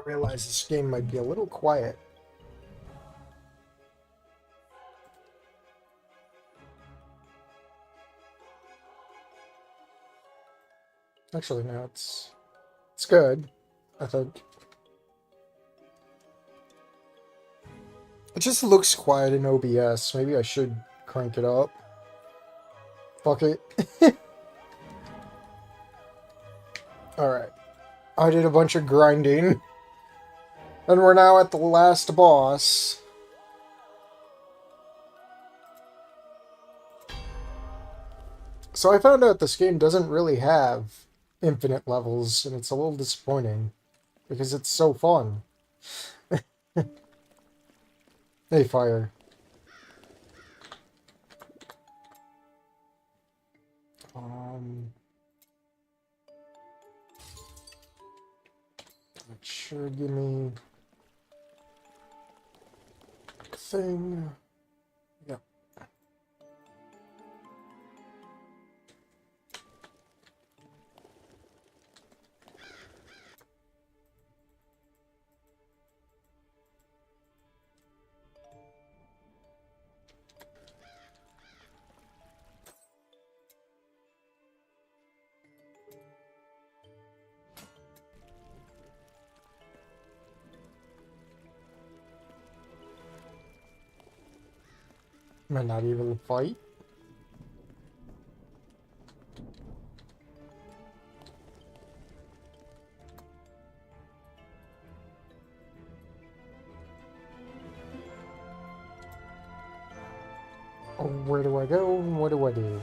realize this game might be a little quiet. Actually, no, it's good, I think. It just looks quiet in OBS. Maybe I should crank it up. Fuck it. Alright. I did a bunch of grinding. And we're now at the last boss. So I found out this game doesn't really have infinite levels, and it's a little disappointing. Because it's so fun. Hey, fire. It should give me a thing. Yep. Am I not able to fight? Oh, where do I go? What do I do?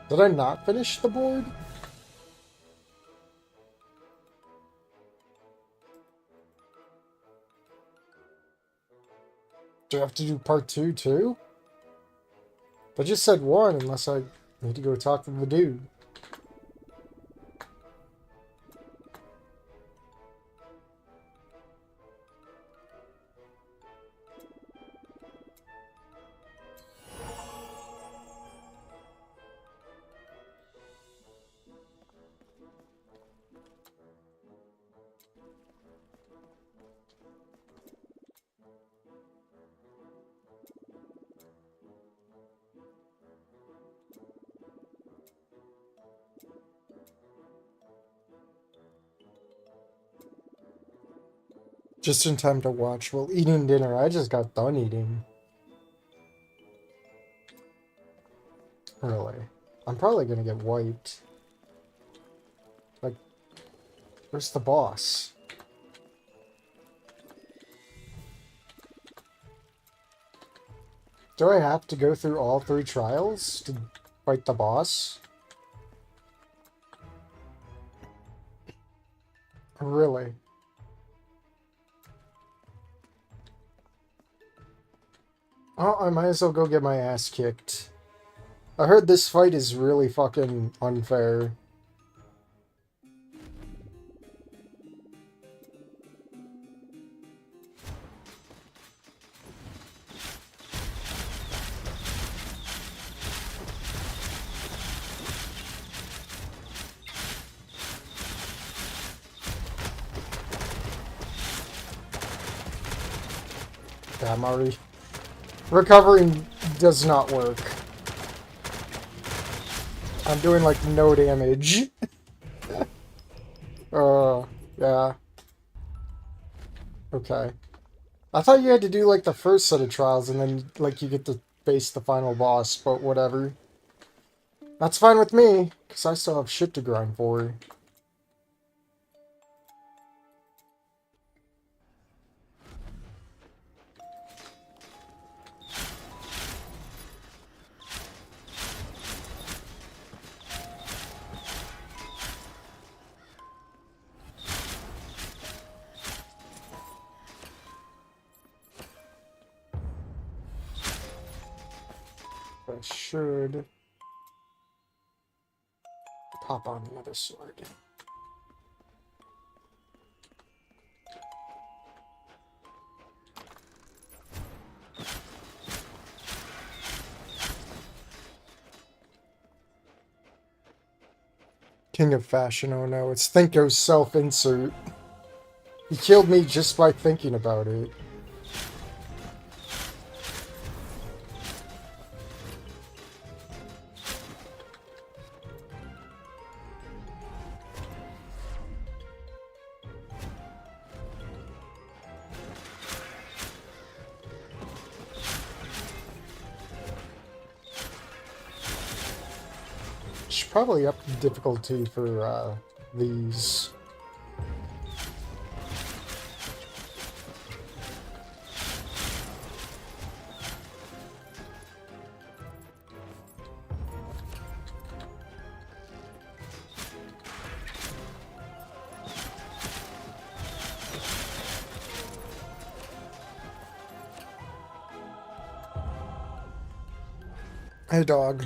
Did I not finish the board? Do I have to do part 2 too? I just said 1 unless I need to go talk to the dude. Just in time to watch while eating dinner. I just got done eating. Really? I'm probably gonna get wiped. Like, where's the boss? Do I have to go through all 3 trials to fight the boss? Really? Oh, I might as well go get my ass kicked. I heard this fight is really fucking unfair. Yeah, I'm already... Recovering does not work. I'm doing, like, no damage. Yeah. Okay. I thought you had to do, like, the first set of trials, and then, like, you get to face the final boss, but whatever. That's fine with me, because I still have shit to grind for. I should pop on another sword. King of Fashion, oh no, it's Thinko's self-insert. He killed me just by thinking about it. Should probably up the difficulty for these. Hey, dog.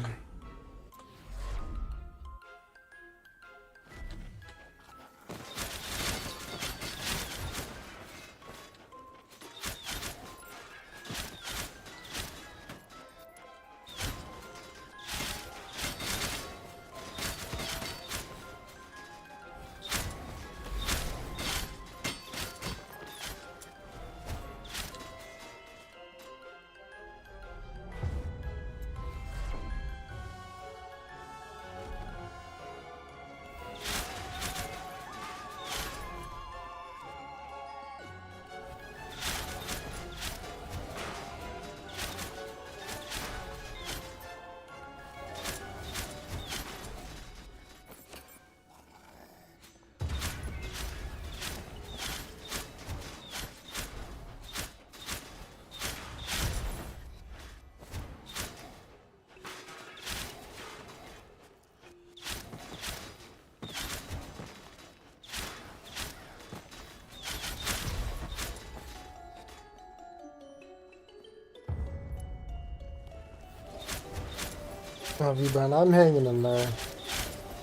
How have you been? I'm hanging in there.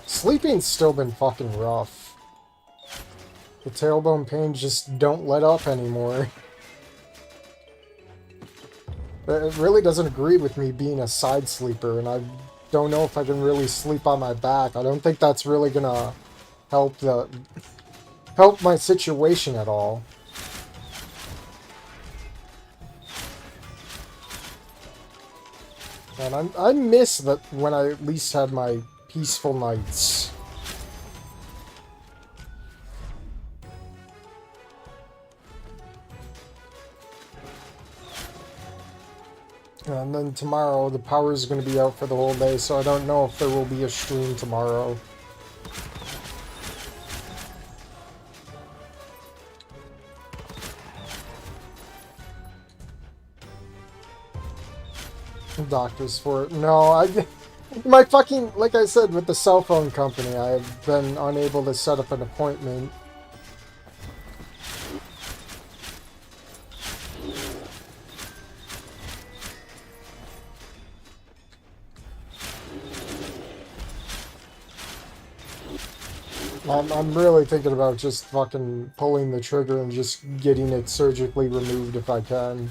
Sleeping's still been fucking rough. The tailbone pains just don't let up anymore. It really doesn't agree with me being a side sleeper, and I don't know if I can really sleep on my back. I don't think that's really gonna help my situation at all. And I miss that when I at least had my peaceful nights. And then tomorrow, the power is going to be out for the whole day, so I don't know if there will be a stream tomorrow. Doctors for it. No, my fucking, like I said, with the cell phone company, I've been unable to set up an appointment. I'm really thinking about just fucking pulling the trigger and just getting it surgically removed if I can.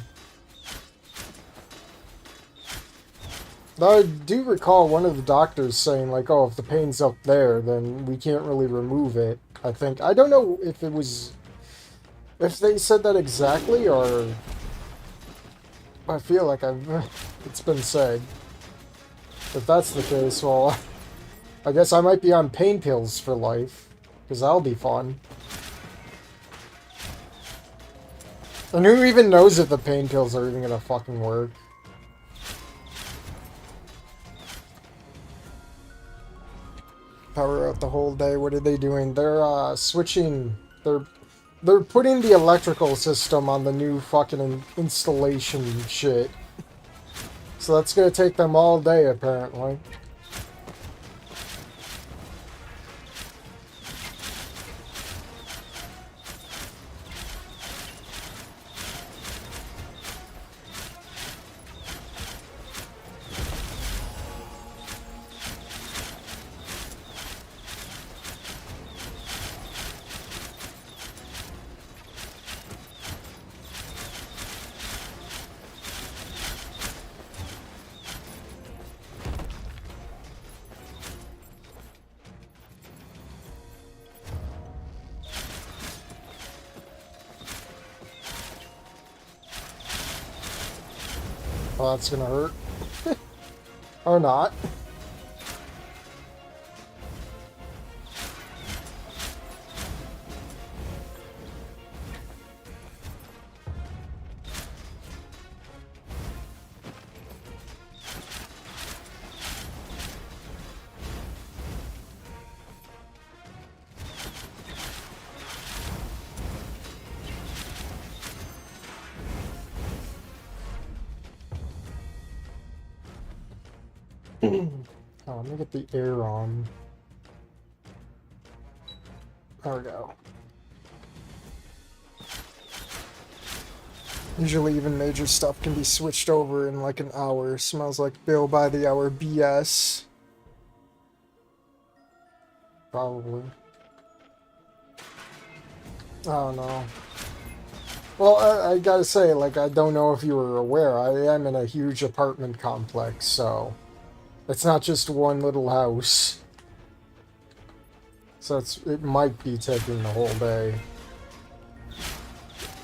Though I do recall one of the doctors saying, like, oh, if the pain's up there, then we can't really remove it, I think. I don't know if it was... if they said that exactly, or... I feel like it's been said. If that's the case, well... I guess I might be on pain pills for life. Because that'll be fun. And who even knows if the pain pills are even gonna fucking work? Power out the whole day. What are they doing? They're switching. They're putting the electrical system on the new fucking installation shit. So that's gonna take them all day, apparently. Oh, that's gonna hurt. Or not. Oh, let me get the air on. There we go. Usually even major stuff can be switched over in like an hour. Smells like bill by the hour BS. Probably. Oh no. Well, I gotta say, like, I don't know if you were aware, I am in a huge apartment complex, so... It's not just one little house. So it might be taking the whole day.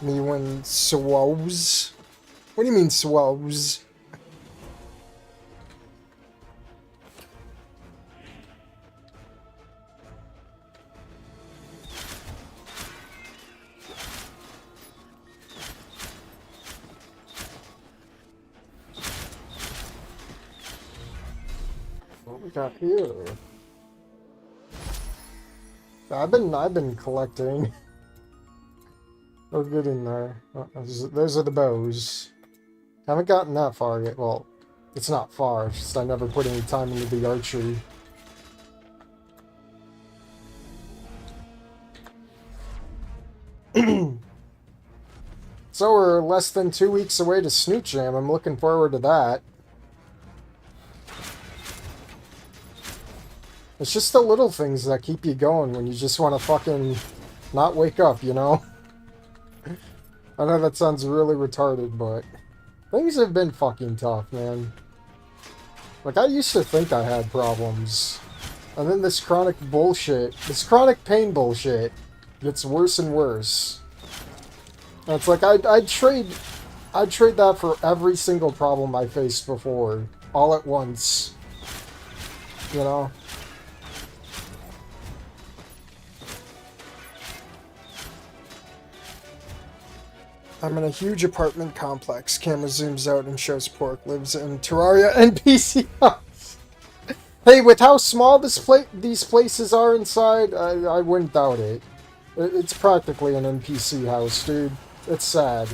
Me when swows? What do you mean swows? What we got here? I've been collecting. Oh, good in there. Oh, those are the bows. Haven't gotten that far yet. Well, it's not far. It's just I never put any time into the archery. So we're less than 2 weeks away to Snoot Jam. I'm looking forward to that. It's just the little things that keep you going when you just want to fucking not wake up, you know? I know that sounds really retarded, but things have been fucking tough, man. Like, I used to think I had problems. And then this chronic bullshit, this chronic pain bullshit gets worse and worse. And it's like, I'd trade that for every single problem I faced before, all at once. You know? I'm in a huge apartment complex. Camera zooms out and shows Pork lives in Terraria NPC house. Hey, with how small these places are inside, I wouldn't doubt it. It's practically an NPC house, dude. It's sad.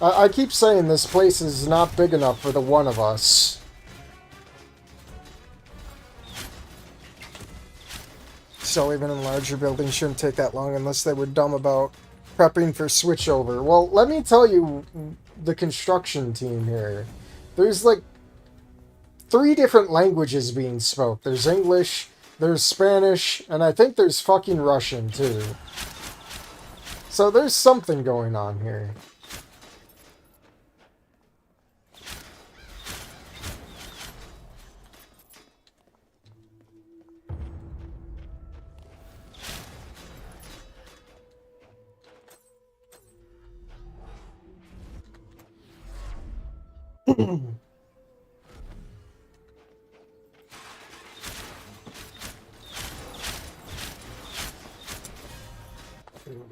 I keep saying this place is not big enough for the one of us. Still, even in larger buildings shouldn't take that long unless they were dumb about prepping for switchover. Well, let me tell you, the construction team here. There's like 3 different languages being spoke. There's English, there's Spanish, and I think there's fucking Russian too. So there's something going on here.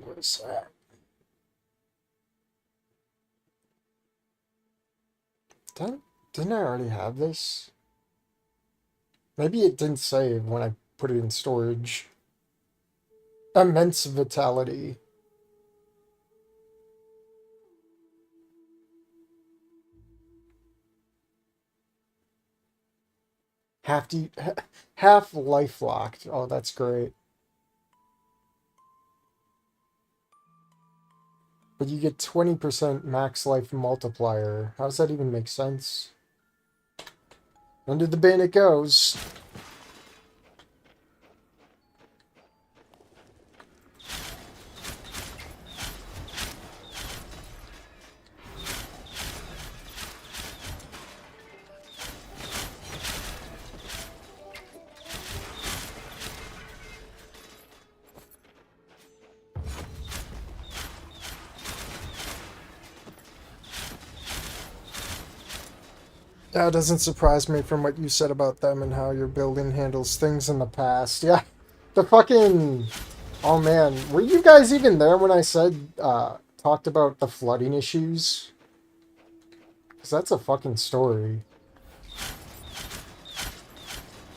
What is that? Didn't I already have this? Maybe it didn't save when I put it in storage. Immense vitality. Half life locked. Oh, that's great. But you get 20% max life multiplier. How does that even make sense? Under the bin it goes. That doesn't surprise me from what you said about them and how your building handles things in the past. Yeah, the fucking... Oh man, were you guys even there when I said, talked about the flooding issues? Because that's a fucking story.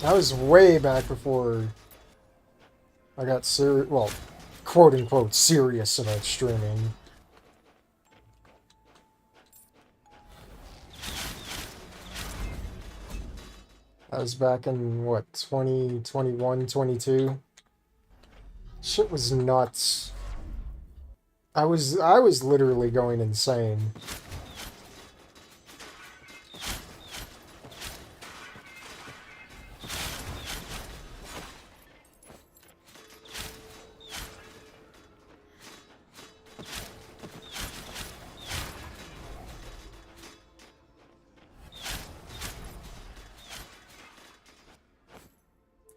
That was way back before I got well, quote-unquote serious about streaming. That was back in, what, 2021, 22? Shit was nuts. I was literally going insane.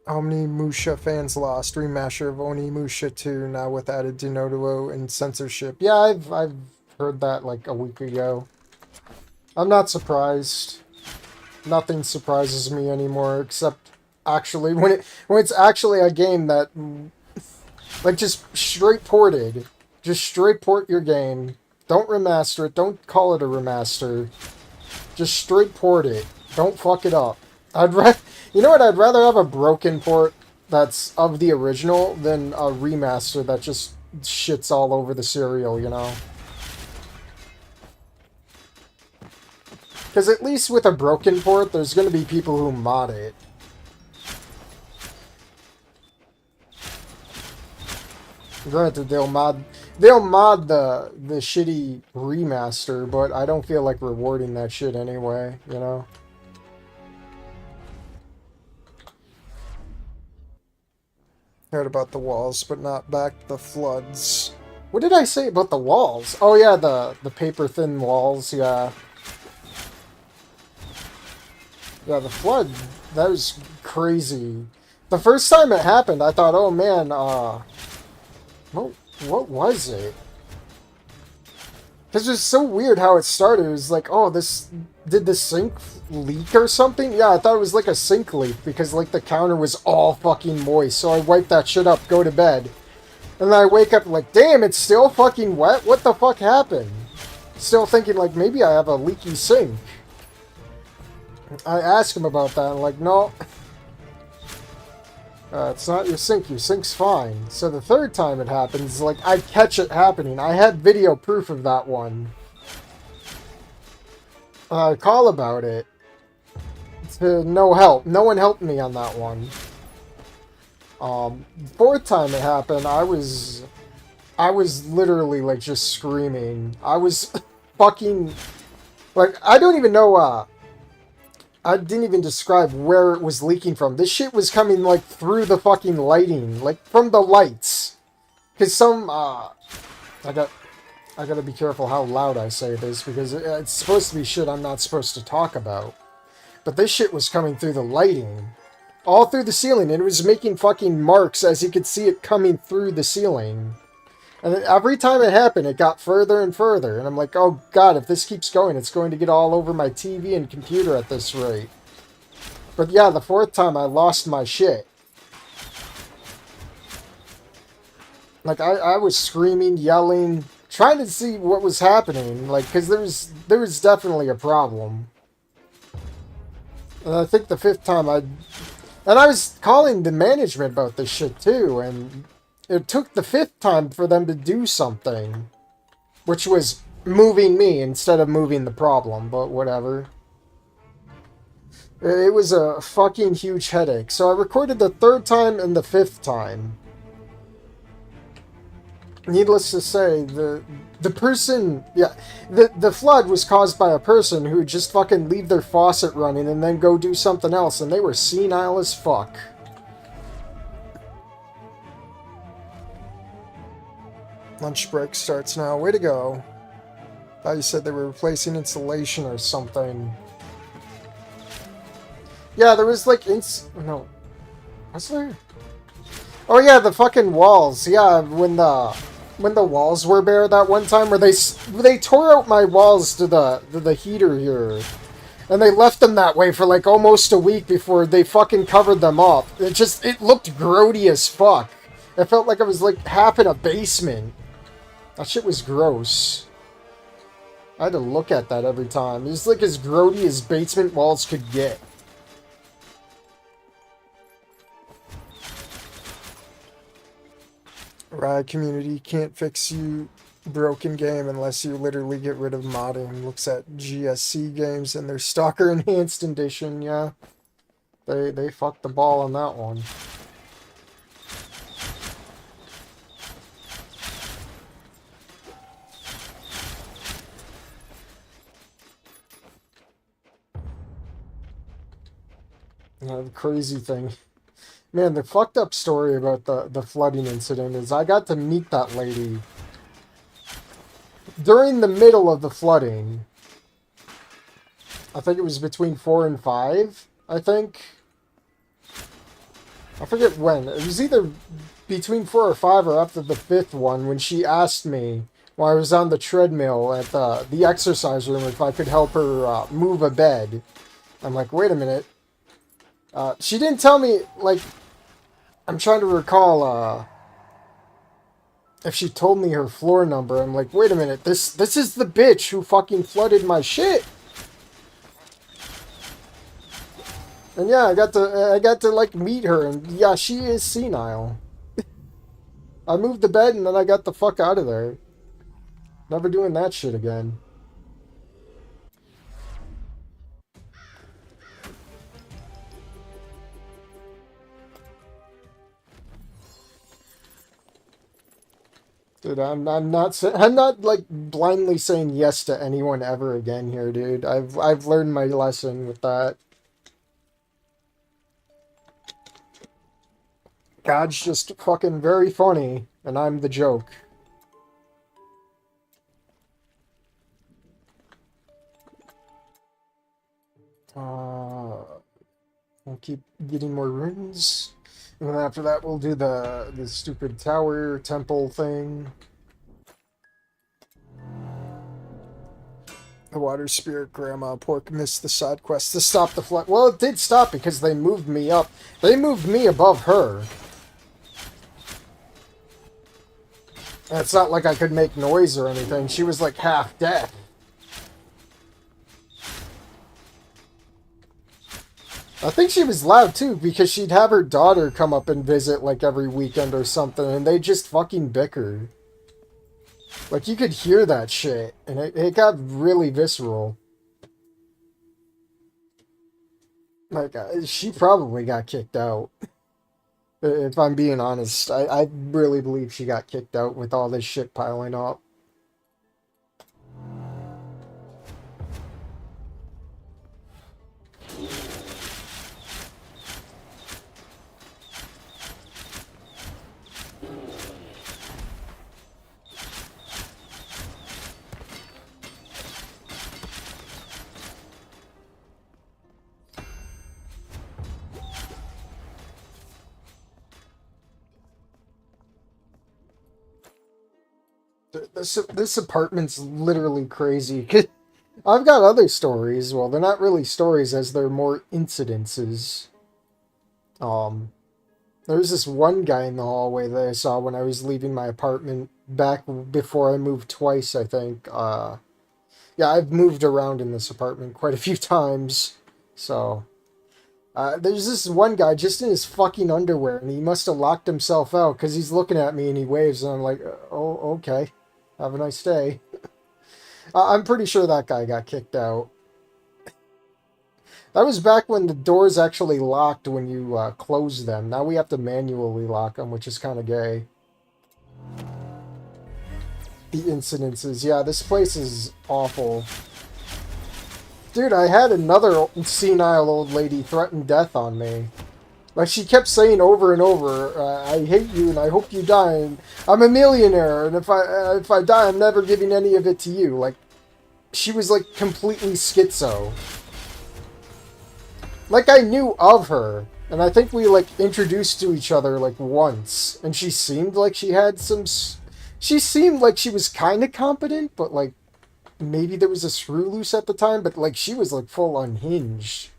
Onimusha fans lost. Remaster of Onimusha 2 now with added Denodo and censorship. Yeah, I've heard that like a week ago. I'm not surprised. Nothing surprises me anymore except actually when it's actually a game that like just straight ported. Just straight port your game. Don't remaster it. Don't call it a remaster. Just straight port it. Don't fuck it up. You know what? I'd rather have a broken port that's of the original than a remaster that just shits all over the cereal, you know? Because at least with a broken port, there's going to be people who mod it. Granted, they'll mod the shitty remaster, but I don't feel like rewarding that shit anyway, you know? Heard about the walls, but not back the floods. What did I say about the walls? Oh yeah, the paper-thin walls, yeah. Yeah, the flood, that was crazy. The first time it happened, I thought, oh man, what was it? Because it was so weird how it started. It was like, oh, did the sink leak or something? Yeah, I thought it was like a sink leak because like the counter was all fucking moist. So I wiped that shit up, go to bed. And then I wake up like, damn, it's still fucking wet? What the fuck happened? Still thinking like, maybe I have a leaky sink. I asked him about that and like, no. It's not your sink. Your sink's fine. So the third time it happens, like, I catch it happening. I had video proof of that one. I call about it. To no help. No one helped me on that one. Fourth time it happened, I was literally, like, just screaming. I was fucking... Like, I don't even know, I didn't even describe where it was leaking from. This shit was coming, like, through the fucking lighting. Like, from the lights. Because some, I gotta be careful how loud I say this, because it's supposed to be shit I'm not supposed to talk about. But this shit was coming through the lighting. All through the ceiling, and it was making fucking marks as you could see it coming through the ceiling. And every time it happened, it got further and further. And I'm like, oh god, if this keeps going, it's going to get all over my TV and computer at this rate. But yeah, the fourth time I lost my shit. Like, I was screaming, yelling, trying to see what was happening. Like, because there was definitely a problem. And I think the fifth time And I was calling the management about this shit too, and... It took the fifth time for them to do something. Which was moving me instead of moving the problem, but whatever. It was a fucking huge headache. So I recorded the third time and the fifth time. Needless to say, the person... Yeah, the flood was caused by a person who would just fucking leave their faucet running and then go do something else, and they were senile as fuck. Lunch break starts now. Way to go. Thought you said they were replacing insulation or something. Yeah, there was like no. Was there? Oh yeah, the fucking walls. Yeah, when the walls were bare that one time where they tore out my walls to the heater here. And they left them that way for like almost a week before they fucking covered them up. It looked grody as fuck. It felt like I was like half in a basement. That shit was gross. I had to look at that every time. It was like as grody as basement walls could get. Riot community can't fix you broken game unless you literally get rid of modding. Looks at GSC games and their Stalker Enhanced Edition, yeah. They fucked the ball on that one. The crazy thing. Man, the fucked up story about the flooding incident is I got to meet that lady during the middle of the flooding. I think it was between 4 and 5, I think. I forget when. It was either between 4 or 5 or after the 5th one when she asked me while I was on the treadmill at the exercise room if I could help her move a bed. I'm like, wait a minute. She didn't tell me, like, I'm trying to recall if she told me her floor number. I'm like, wait a minute, this is the bitch who fucking flooded my shit. And yeah, I got to like meet her, and yeah, she is senile. I moved the bed and then I got the fuck out of there. Never doing that shit again. Dude, I'm not like blindly saying yes to anyone ever again here, dude. I've learned my lesson with that. God's just fucking very funny, and I'm the joke. We'll keep getting more runes. And then after that, we'll do the stupid tower temple thing. The water spirit grandma pork missed the side quest to stop the flood. Well, it did stop because they moved me up. They moved me above her. And it's not like I could make noise or anything. She was like half dead. I think she was loud too because she'd have her daughter come up and visit like every weekend or something, and they just fucking bickered. Like you could hear that shit, and it got really visceral. Like she probably got kicked out. If I'm being honest, I really believe she got kicked out with all this shit piling up. This apartment's literally crazy. I've got other stories. Well, they're not really stories as they're more incidences. There was this one guy in the hallway that I saw when I was leaving my apartment back before I moved twice, I think. Yeah, I've moved around in this apartment quite a few times. So, there's this one guy just in his fucking underwear, and he must have locked himself out because he's looking at me and he waves, and I'm like, oh, okay. Have a nice day. I'm pretty sure that guy got kicked out. That was back when the doors actually locked when you closed them. Now we have to manually lock them, which is kind of gay. The incidences. Yeah, this place is awful. Dude, I had another senile old lady threaten death on me. Like, she kept saying over and over, I hate you and I hope you die, and I'm a millionaire, and if I die, I'm never giving any of it to you. Like, she was, like, completely schizo. Like, I knew of her, and I think we, like, introduced to each other, like, once, and she seemed like she had some... She seemed like she was kind of competent, but, like, maybe there was a screw loose at the time, but like she was like full unhinged.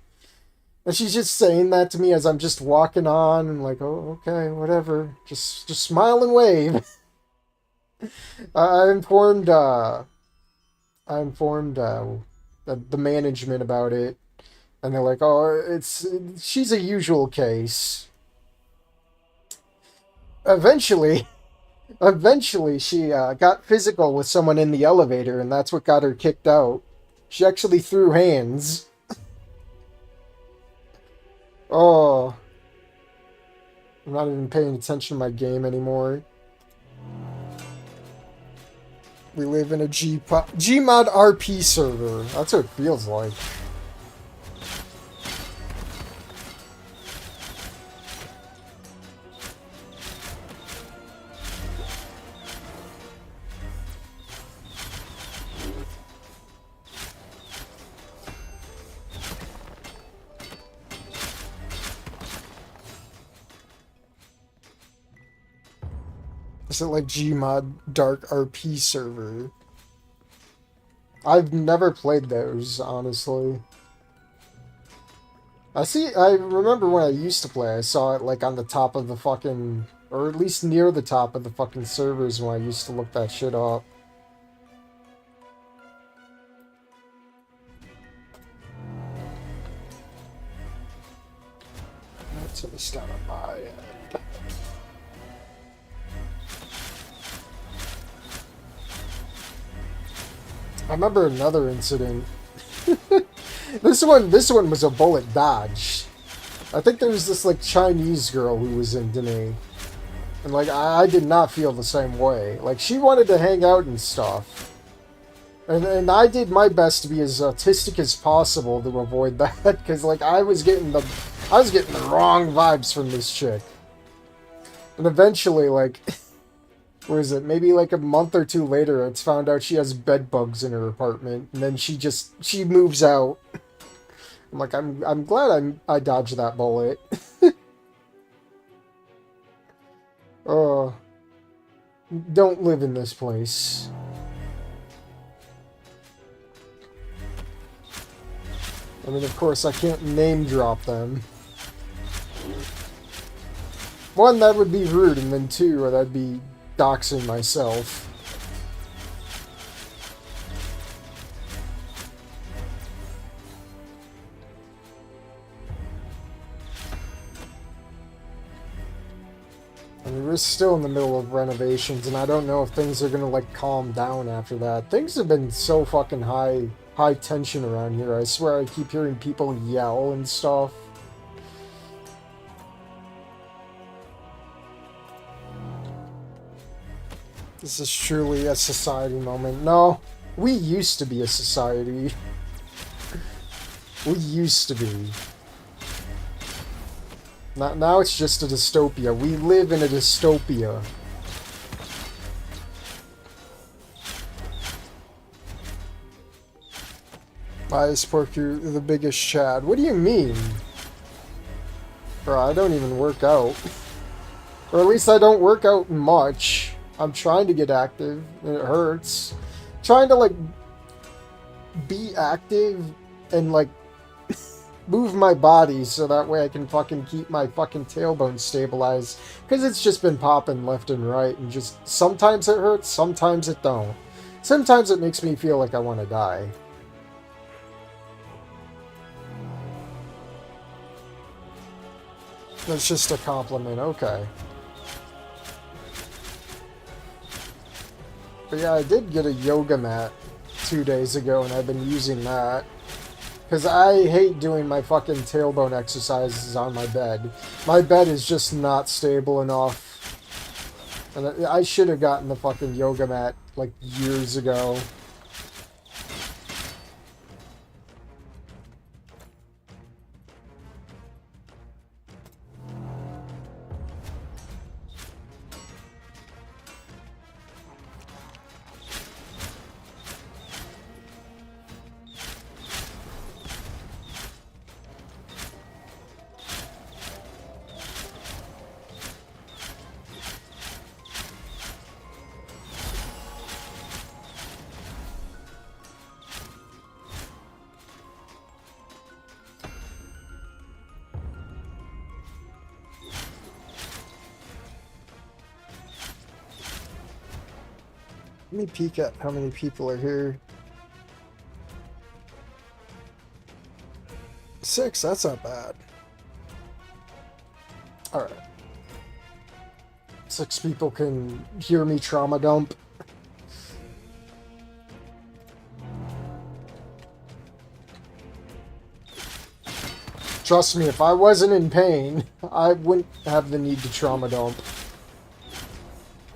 And she's just saying that to me as I'm just walking on and like, oh, okay, whatever. Just smile and wave. I informed the management about it, and they're like, "Oh, she's a usual case." Eventually, eventually, she got physical with someone in the elevator, and that's what got her kicked out. She actually threw hands. Oh, I'm not even paying attention to my game anymore. We live in a Gmod RP server. That's what it feels like. Is it like Gmod Dark RP server? I've never played those, honestly. I remember when I used to play, I saw it like on the top of the fucking, or at least near the top of the fucking servers when I used to look that shit up. That's a mistake on my end. I remember another incident. This one was a bullet dodge. I think there was this like Chinese girl who was into me, and like I did not feel the same way. Like she wanted to hang out and stuff, and I did my best to be as autistic as possible to avoid that, because like I was getting the wrong vibes from this chick, and eventually like. Where is it? Maybe like a month or two later, it's found out she has bed bugs in her apartment, and then she moves out. I'm like, I'm glad I dodged that bullet. Oh, don't live in this place. I mean, of course, I can't name drop them. One, that would be rude, and then two, that'd be doxing myself. I mean, we're still in the middle of renovations, and I don't know if things are gonna like calm down after that. Things have been so fucking high tension around here. I swear I keep hearing people yell and stuff. This is truly a society moment. No, we used to be a society. We used to be. Now it's just a dystopia. We live in a dystopia. Why is Porky the biggest Chad? What do you mean? Bro, I don't even work out. Or at least I don't work out much. I'm trying to get active, and it hurts. Trying to, like, be active and, like, move my body so that way I can fucking keep my fucking tailbone stabilized. Because it's just been popping left and right, and just sometimes it hurts, sometimes it don't. Sometimes it makes me feel like I want to die. That's just a compliment, okay. But yeah, I did get a yoga mat 2 days ago, and I've been using that. Because I hate doing my fucking tailbone exercises on my bed. My bed is just not stable enough. And I should have gotten the fucking yoga mat, like, years ago. me peek at how many people are here. 6, that's not bad. Alright. 6 people can hear me trauma dump. Trust me, if I wasn't in pain, I wouldn't have the need to trauma dump.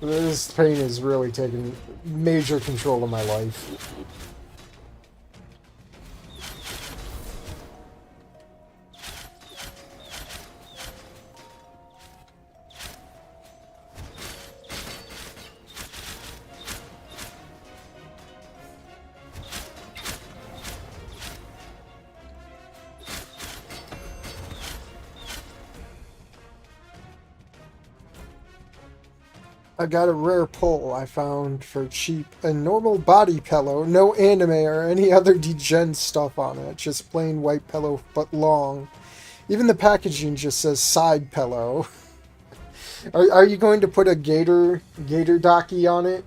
This pain is really taking major control of my life. I got a rare pull I found for cheap. A normal body pillow, no anime or any other degen stuff on it. Just plain white pillow, but long. Even the packaging just says side pillow. Are you going to put a gator docky on it?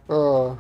uh...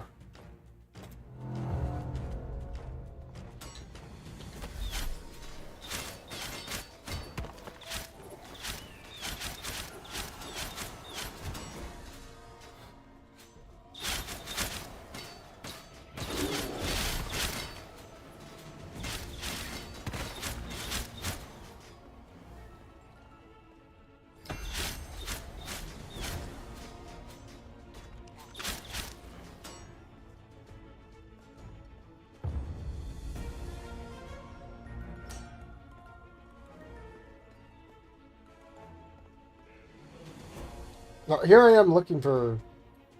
Now, here I am looking for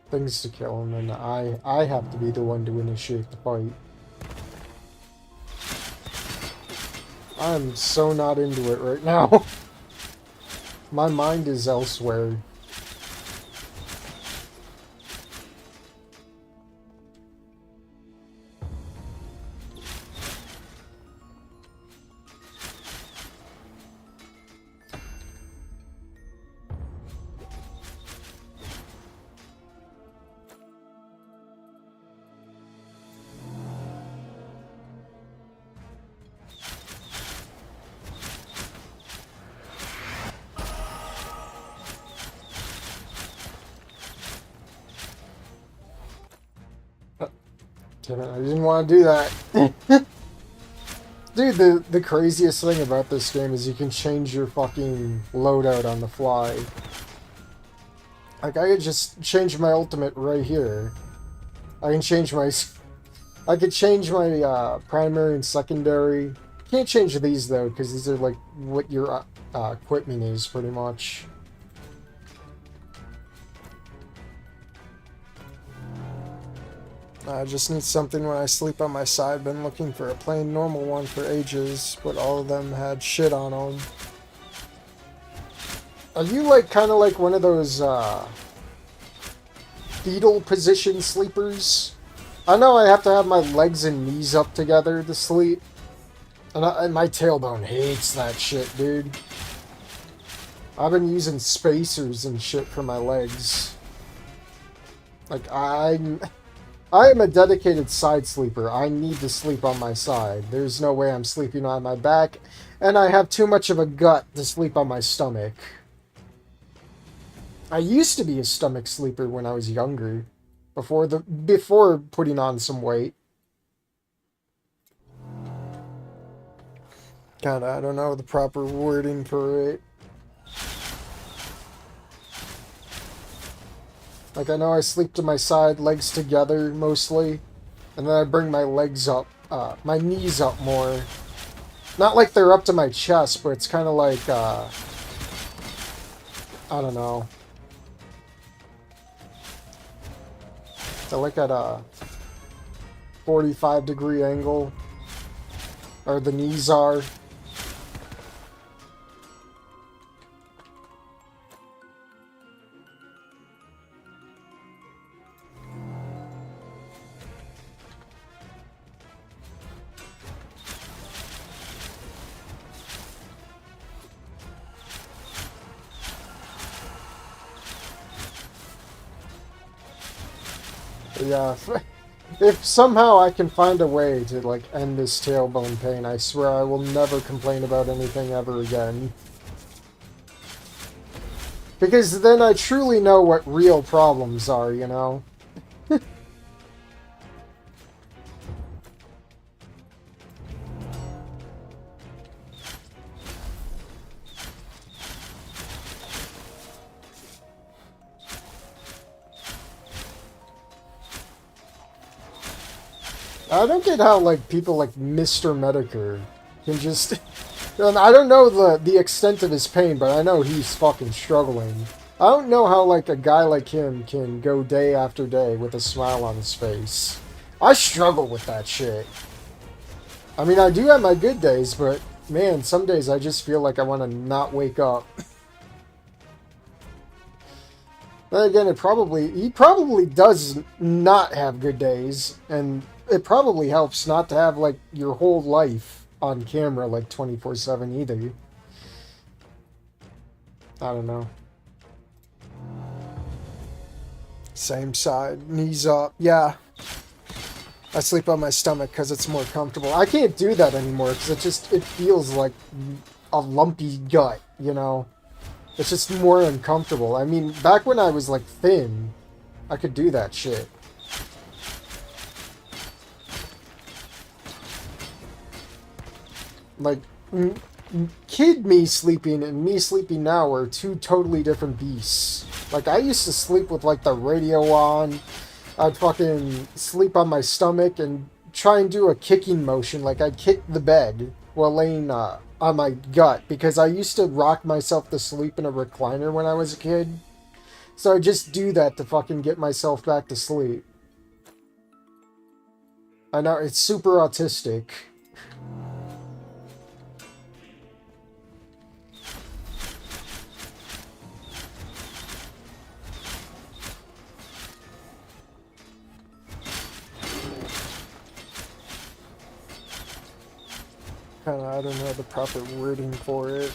things to kill, and then I have to be the one to initiate the fight. I'm so not into it right now. My mind is elsewhere. Damn it, I didn't want to do that. Dude, the craziest thing about this game is you can change your fucking loadout on the fly. Like, I could just change my ultimate right here. I can change my... I could change my primary and secondary. Can't change these, though, because these are, like, what your equipment is, pretty much. I just need something when I sleep on my side. Been looking for a plain normal one for ages, but all of them had shit on them. Are you like kind of like one of those fetal position sleepers? I know I have to have my legs and knees up together to sleep, and my tailbone hates that shit, dude. I've been using spacers and shit for my legs. Like I am a dedicated side sleeper. I need to sleep on my side. There's no way I'm sleeping on my back, and I have too much of a gut to sleep on my stomach. I used to be a stomach sleeper when I was younger, before putting on some weight. God, I don't know the proper wording for it. Like, I know I sleep to my side, legs together, mostly. And then I bring my legs up, my knees up more. Not like they're up to my chest, but it's kind of like, I don't know. They're like at a 45-degree angle. Or the knees are. Yeah, if somehow I can find a way to, like, end this tailbone pain, I swear I will never complain about anything ever again. Because then I truly know what real problems are, you know? I don't get how, like, people like Mr. Medicare can just... And I don't know the extent of his pain, but I know he's fucking struggling. I don't know how, like, a guy like him can go day after day with a smile on his face. I struggle with that shit. I mean, I do have my good days, but, man, some days I just feel like I want to not wake up. Then again, he probably does not have good days, and it probably helps not to have, like, your whole life on camera, like, 24/7 either. I don't know. Same side, knees up. Yeah, I sleep on my stomach because it's more comfortable. I can't do that anymore because it feels like a lumpy gut, you know? It's just more uncomfortable. I mean, back when I was, like, thin, I could do that shit. Like, kid me sleeping and me sleeping now are two totally different beasts. Like, I used to sleep with, like, the radio on. I'd fucking sleep on my stomach and try and do a kicking motion. Like, I'd kick the bed while laying on my gut. Because I used to rock myself to sleep in a recliner when I was a kid. So I just do that to fucking get myself back to sleep. I know, it's super autistic. I don't know the proper wording for it.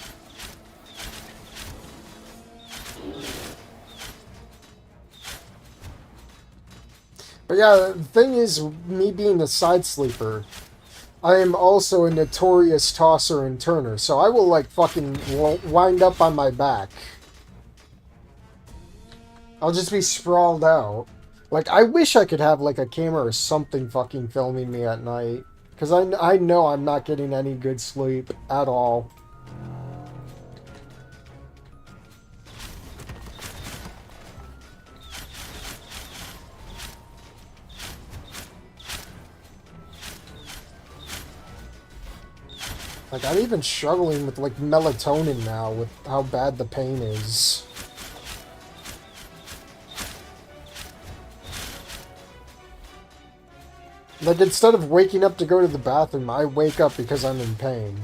But yeah, the thing is, me being a side sleeper, I am also a notorious tosser and turner, so I will, like, fucking wind up on my back. I'll just be sprawled out. Like, I wish I could have, like, a camera or something fucking filming me at night. Because I know I'm not getting any good sleep at all. Like, I'm even struggling with, like, melatonin now with how bad the pain is. Like, instead of waking up to go to the bathroom, I wake up because I'm in pain.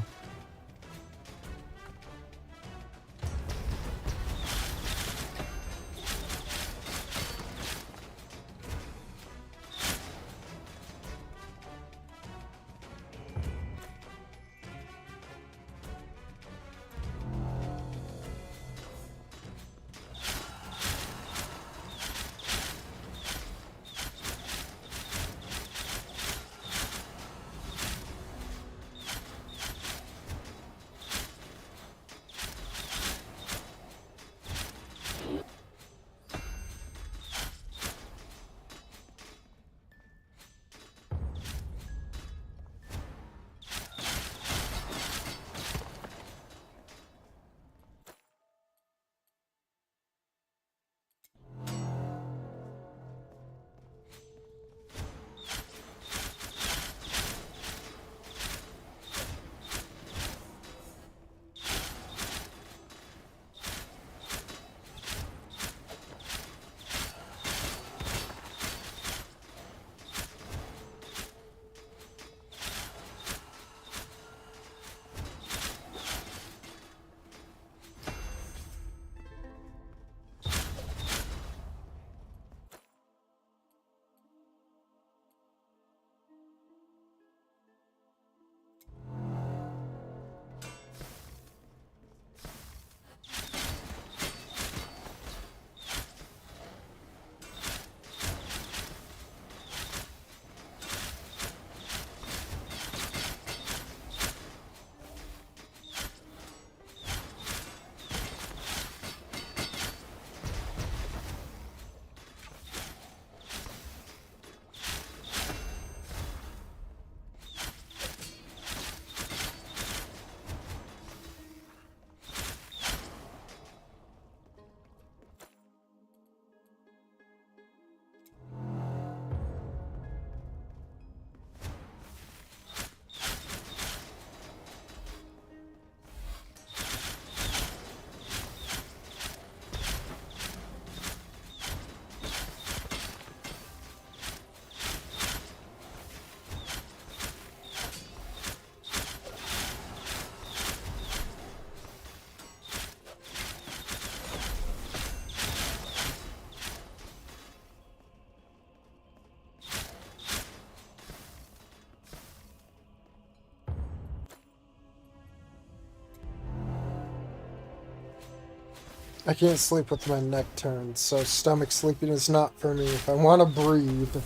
I can't sleep with my neck turned, so stomach sleeping is not for me if I want to breathe.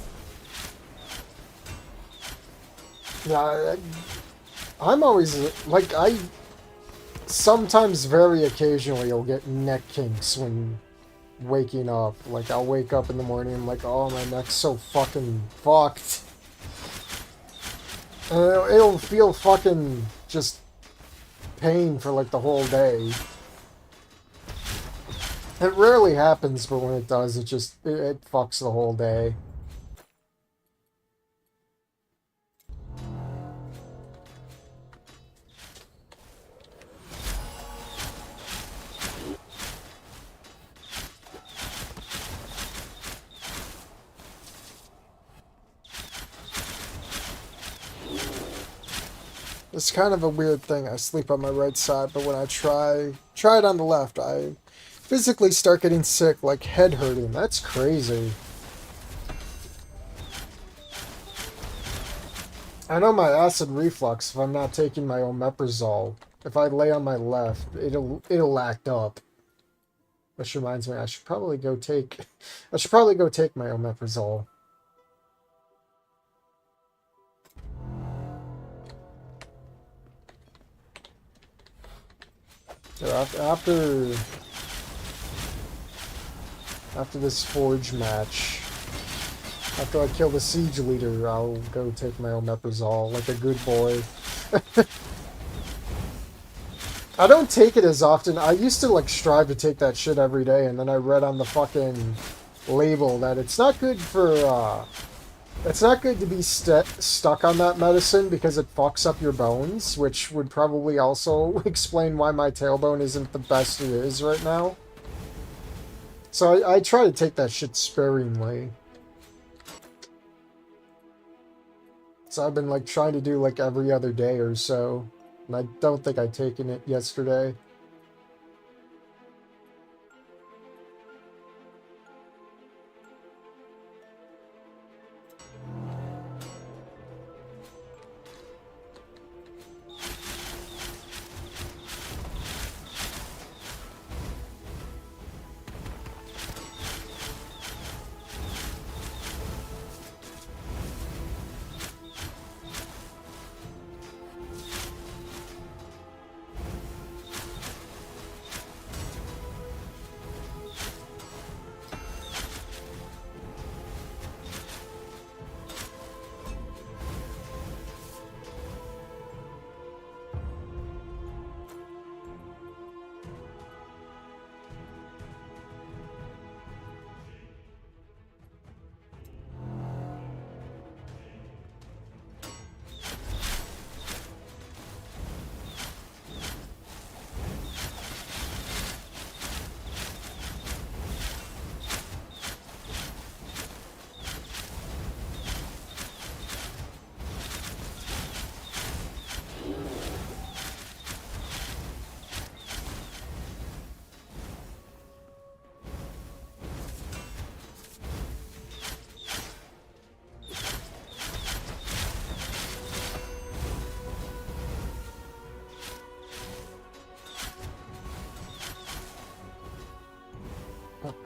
Yeah, I'm always, like, I sometimes very occasionally will get neck kinks when waking up. Like, I'll wake up in the morning and I'm like, oh, my neck's so fucking fucked. And it'll feel fucking just pain for like the whole day. It rarely happens, but when it does, it fucks the whole day. It's kind of a weird thing. I sleep on my right side, but when I try it on the left, I physically start getting sick, like head hurting. That's crazy. I know my acid reflux, if I'm not taking my omeprazole, if I lay on my left, it'll act up. Which reminds me, I should probably go take my omeprazole. So after this forge match, after I kill the siege leader, I'll go take my omeprazole like a good boy. I don't take it as often. I used to like strive to take that shit every day, and then I read on the fucking label that it's not good for it's not good to be stuck on that medicine because it fucks up your bones, which would probably also explain why my tailbone isn't the best it is right now. So I try to take that shit sparingly. So I've been like trying to do like every other day or so. And I don't think I'd taken it yesterday.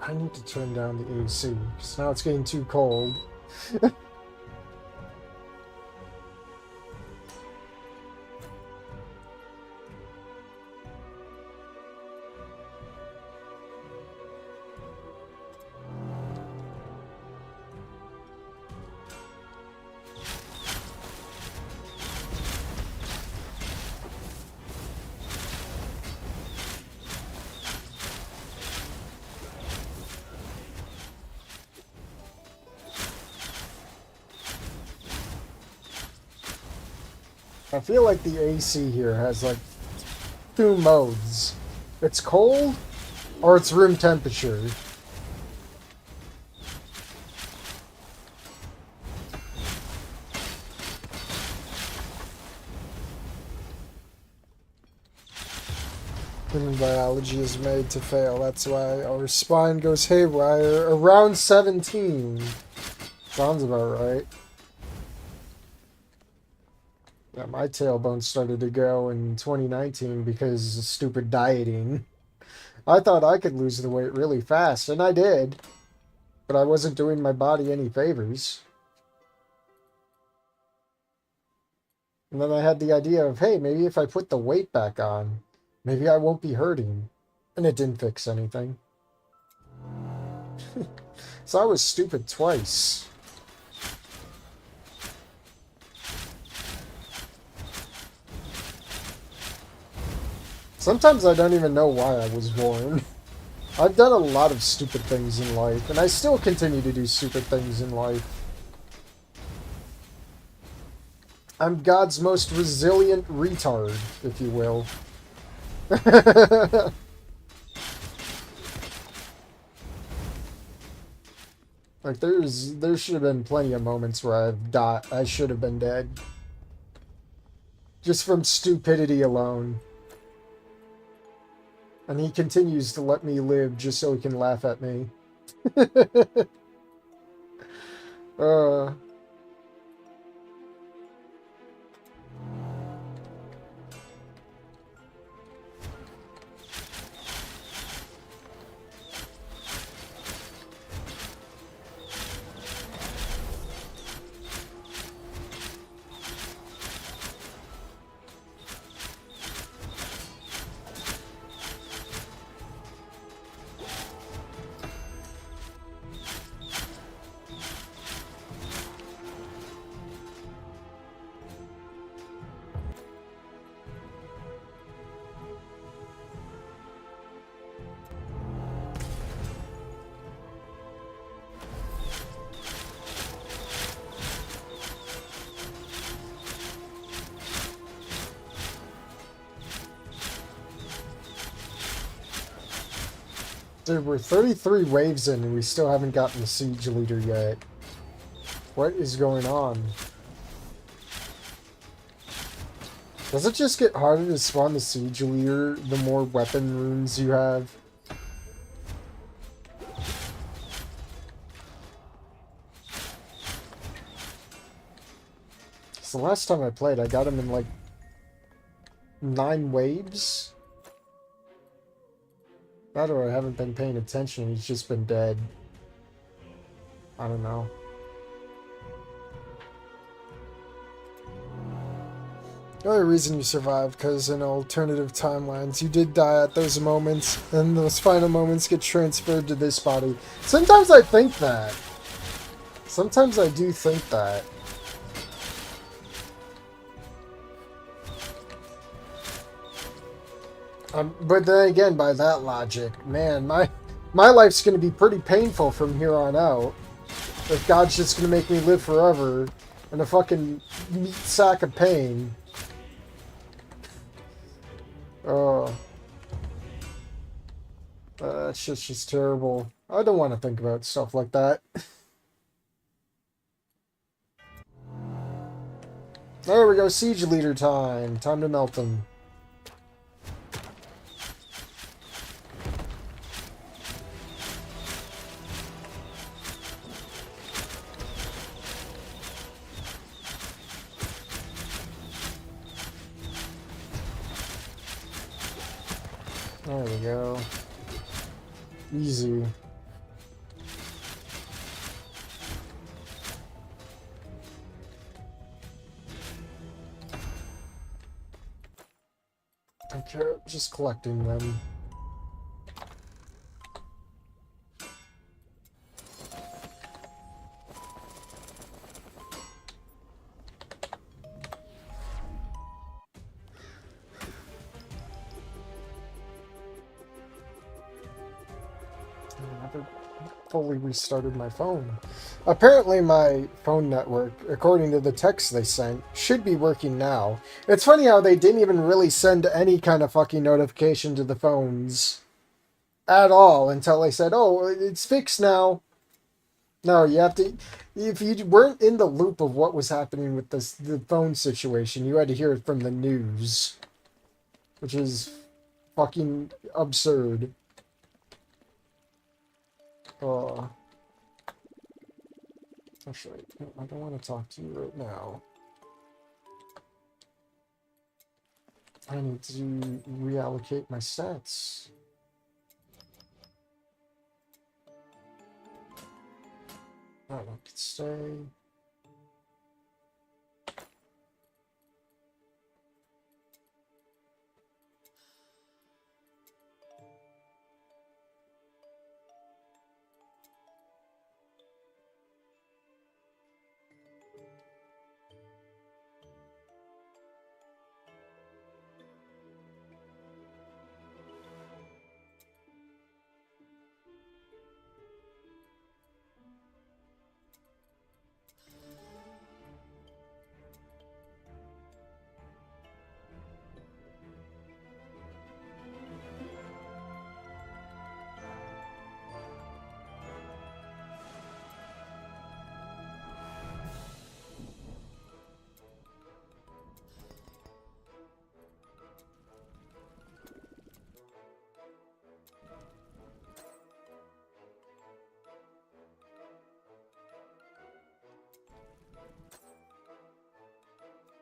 I need to turn down the AC, because now it's getting too cold. I feel like the AC here has like two modes. It's cold, or it's room temperature. Human biology is made to fail. That's why our spine goes haywire around 17. Sounds about right. Yeah, my tailbone started to go in 2019 because of stupid dieting. I thought I could lose the weight really fast, and I did. But I wasn't doing my body any favors. And then I had the idea of, hey, maybe if I put the weight back on, maybe I won't be hurting. And it didn't fix anything. So I was stupid twice. Sometimes I don't even know why I was born. I've done a lot of stupid things in life, and I still continue to do stupid things in life. I'm God's most resilient retard, if you will. Like there should have been plenty of moments where I've died. I should have been dead. Just from stupidity alone. And he continues to let me live just so he can laugh at me. uh Dude, we're 33 waves in and we still haven't gotten the siege leader yet. What is going on? Does it just get harder to spawn the siege leader the more weapon runes you have? So the last time I played, I got him in like 9 waves. That or I haven't been paying attention, he's just been dead. I don't know. The only reason you survived, because in alternative timelines, you did die at those moments, and those final moments get transferred to this body. Sometimes I think that. Sometimes I do think that. But then again, by that logic, man, my life's going to be pretty painful from here on out. If God's just going to make me live forever in a fucking meat sack of pain. That's just terrible. I don't want to think about stuff like that. There we go, siege leader time. Time to melt them. There we go. Easy. Okay, just collecting them. Fully restarted my phone. Apparently my phone network, according to the text they sent, should be working now. It's funny how they didn't even really send any kind of fucking notification to the phones at all until they said, oh, it's fixed now. No, you have to, if you weren't in the loop of what was happening with the phone situation, you had to hear it from the news, which is fucking absurd. Actually, I don't want to talk to you right now. I need to reallocate my sets. That one could stay.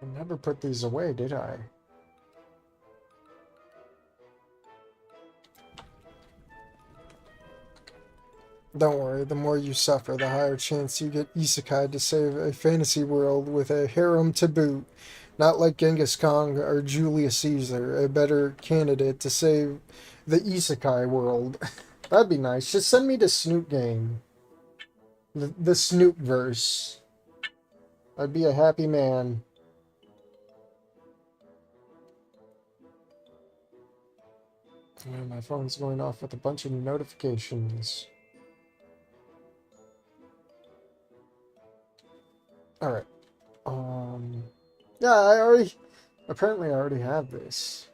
I never put these away, did I? Don't worry, the more you suffer, the higher chance you get isekai to save a fantasy world with a harem to boot. Not like Genghis Khan or Julius Caesar, a better candidate to save the isekai world. That'd be nice. Just send me the Snoop game. The Snoop verse. I'd be a happy man. And my phone's going off with a bunch of notifications. Alright. Yeah, apparently I already have this.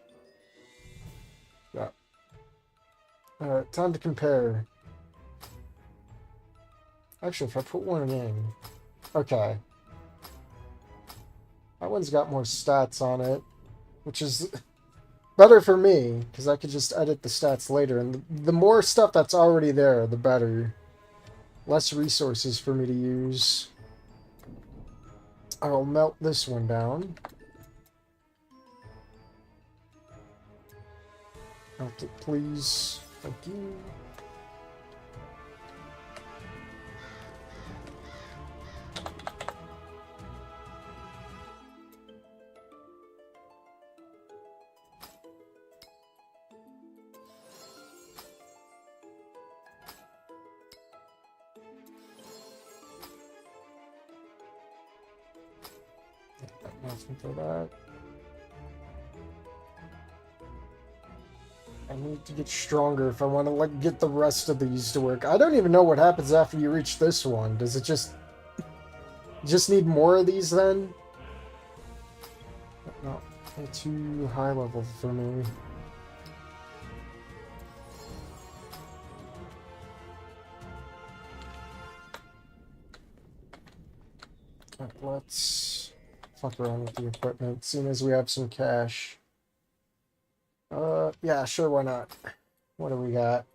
Yeah. Alright, time to compare. Actually, if I put one in... Okay. That one's got more stats on it, which is better for me, because I could just edit the stats later. And the more stuff that's already there, the better. Less resources for me to use. I'll melt this one down. Melt it, please. Thank you. Nothing for that. I need to get stronger if I want to like get the rest of these to work. I don't even know what happens after you reach this one. Does it just need more of these then? No, they're too high level for me. Right, let's fuck around with the equipment, seeing as we have some cash. Yeah, sure, why not? What do we got?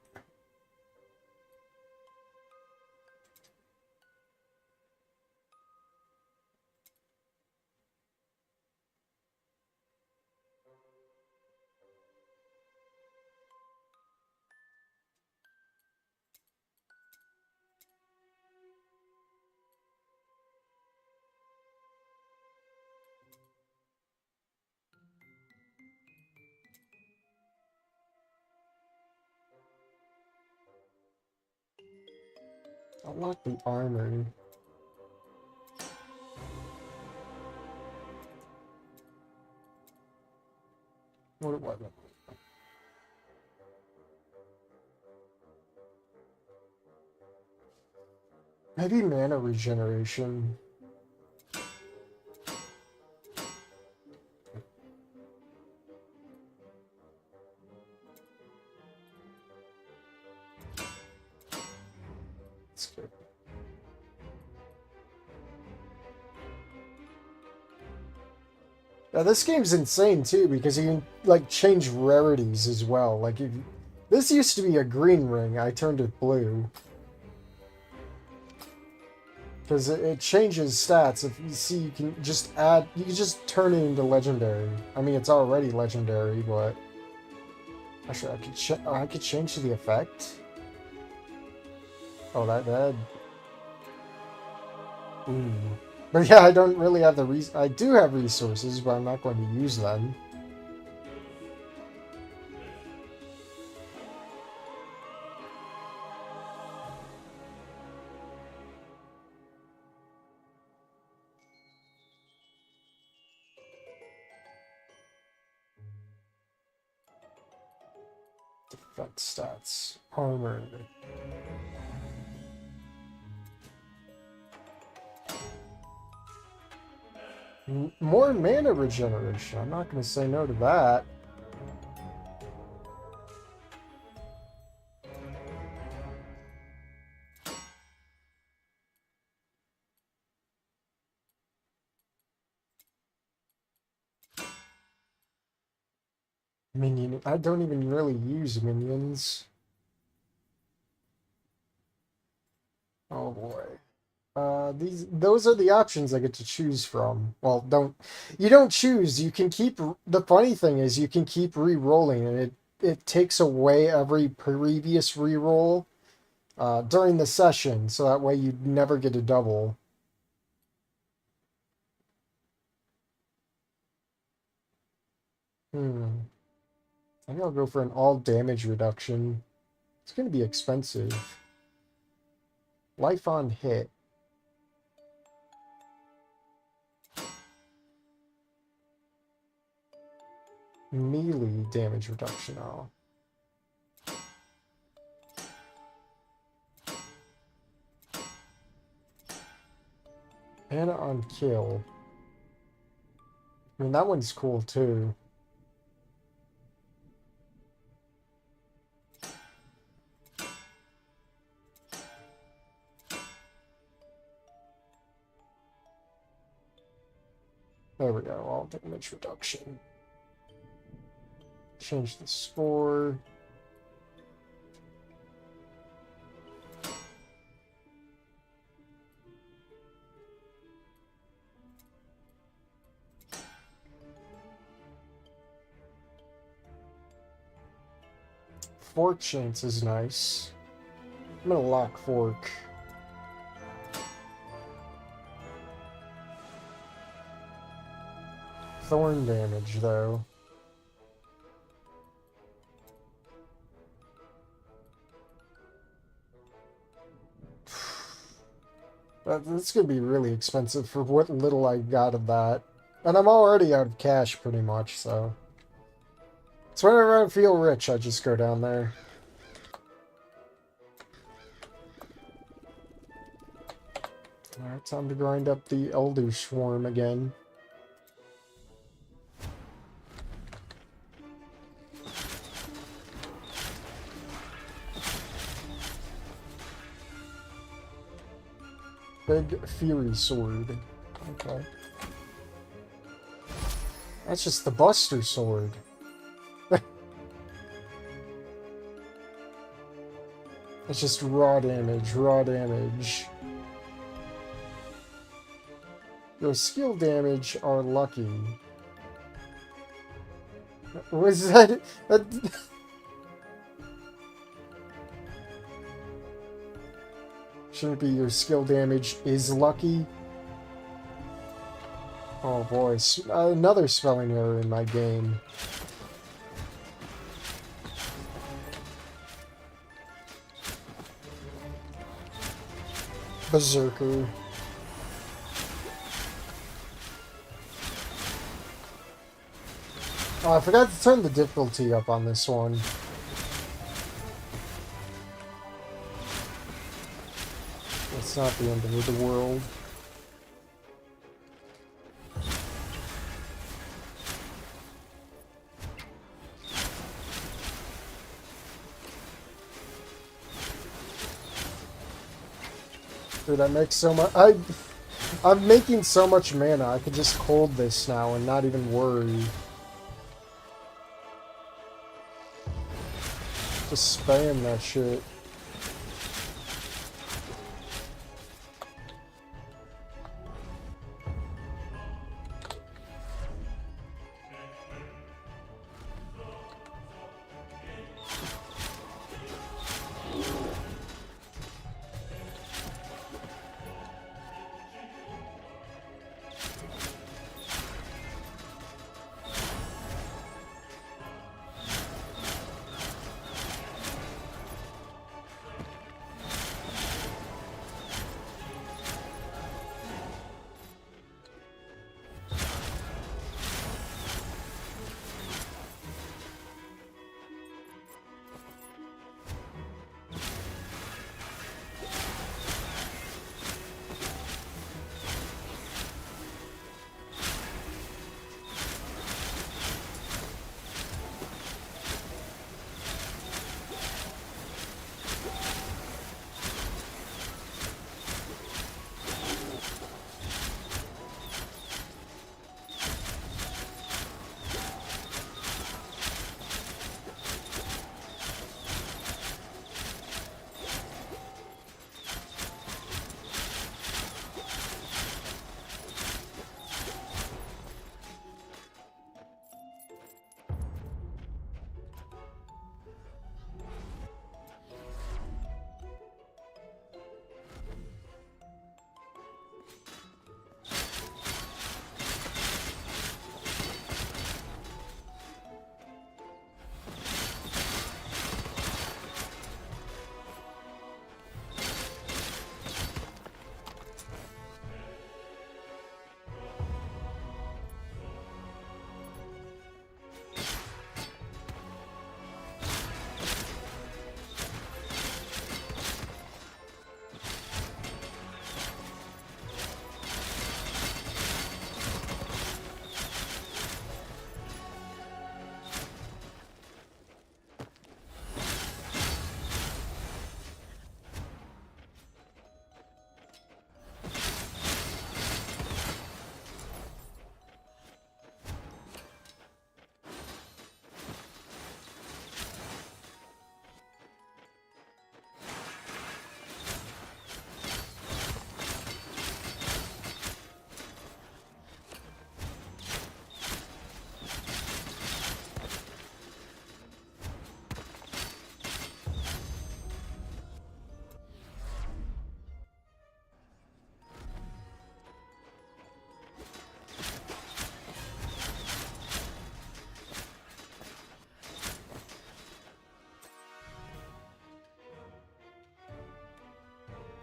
I like the armor. What was it? Maybe mana regeneration. That's good. Yeah, this game's insane too because you can like change rarities as well. Like if this used to be a green ring, I turned it blue. Because it changes stats. If you see, you can just add, you can just turn it into legendary. I mean, it's already legendary, but actually, I could change the effect. Oh, that. Ooh. But yeah, I don't really have the I do have resources, but I'm not going to use them. Defense stats. Armor. More mana regeneration. I'm not going to say no to that. Minion. I don't even really use minions. Oh boy. Those are the options I get to choose from. Well, you don't choose. You can keep. The funny thing is, you can keep re-rolling, and it takes away every previous re-roll during the session, so that way you never get a double. I think I'll go for an all damage reduction. It's going to be expensive. Life on hit. Melee damage reduction. Oh. Mana on kill. I mean, that one's cool too. There we go, all damage reduction. Change the score. Fork chance is nice. I'm gonna lock fork. Thorn damage though. That's gonna be really expensive for what little I got of that. And I'm already out of cash pretty much, so. So whenever I feel rich, I just go down there. Alright, time to grind up the Elder Swarm again. Big Fury Sword. Okay. That's just the Buster Sword. It's just raw damage, raw damage. Your skill damage are lucky. Was that... Shouldn't it be your skill damage is lucky? Oh boy, another spelling error in my game. Berserker. Oh, I forgot to turn the difficulty up on this one. It's not the end of the world. Dude, I make so much. I'm making so much mana. I could just hold this now and not even worry. Just spam that shit.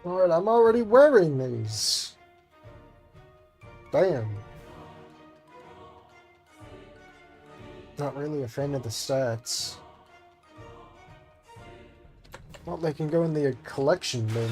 Alright, I'm already wearing these. Damn. Not really a fan of the stats. Well, they can go in the collection bin.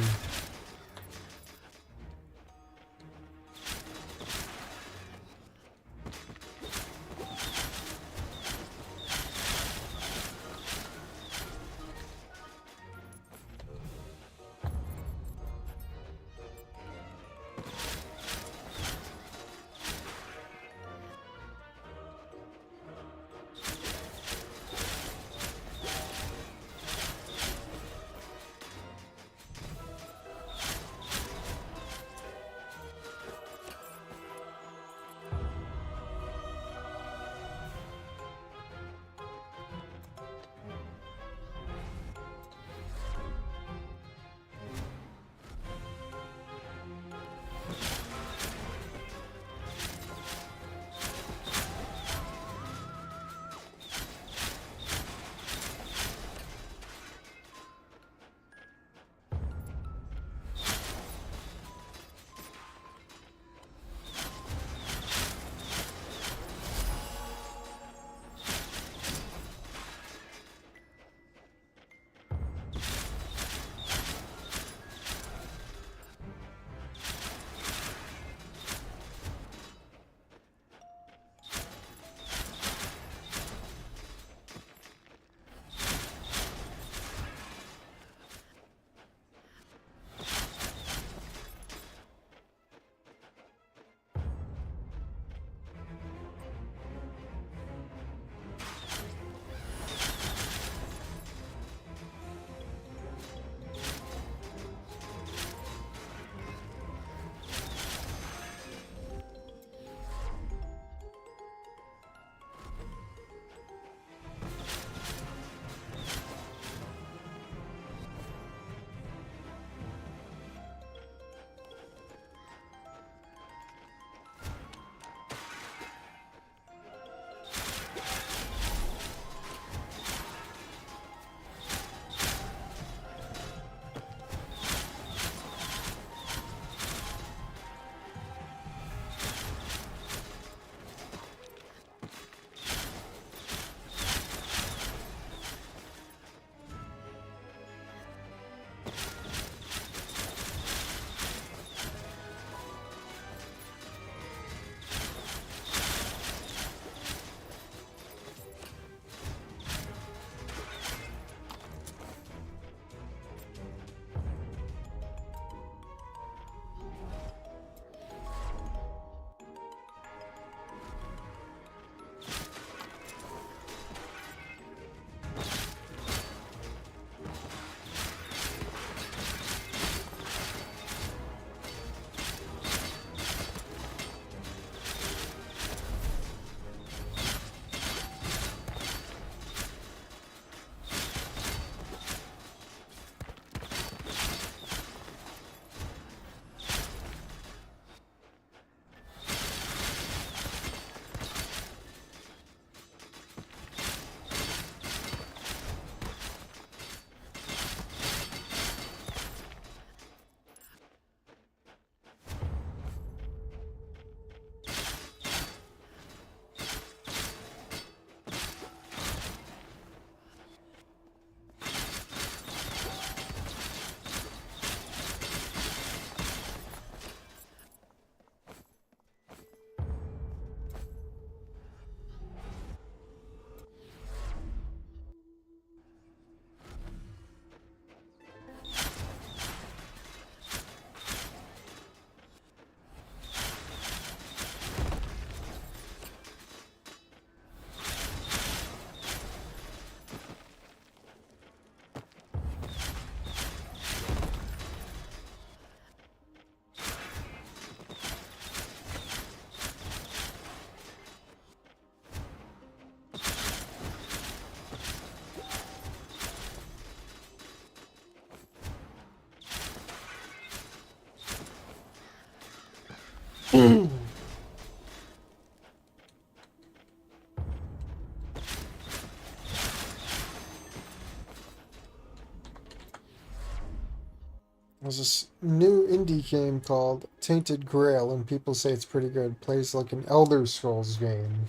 There's this new indie game called Tainted Grail, and people say it's pretty good. Plays like an Elder Scrolls game.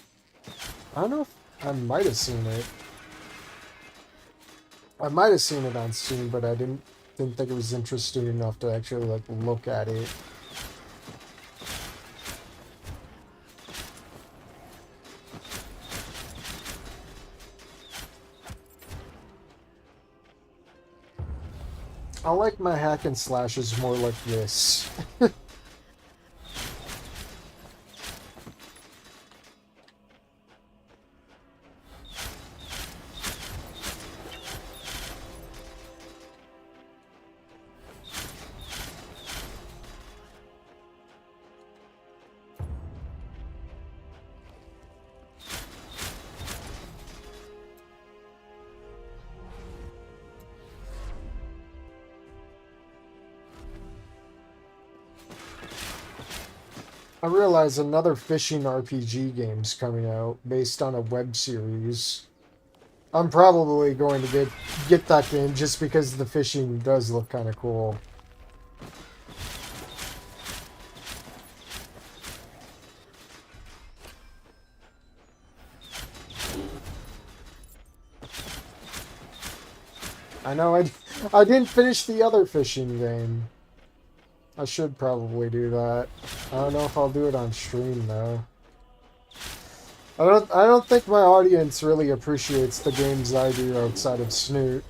I don't know if I might have seen it. I might have seen it on Steam, but I didn't think it was interesting enough to actually like look at it. I like my hack and slashes more like this. I realize another fishing RPG game's coming out based on a web series. I'm probably going to get that game just because the fishing does look kind of cool. I know I didn't finish the other fishing game. I should probably do that. I don't know if I'll do it on stream though. I don't think my audience really appreciates the games I do outside of Snoot.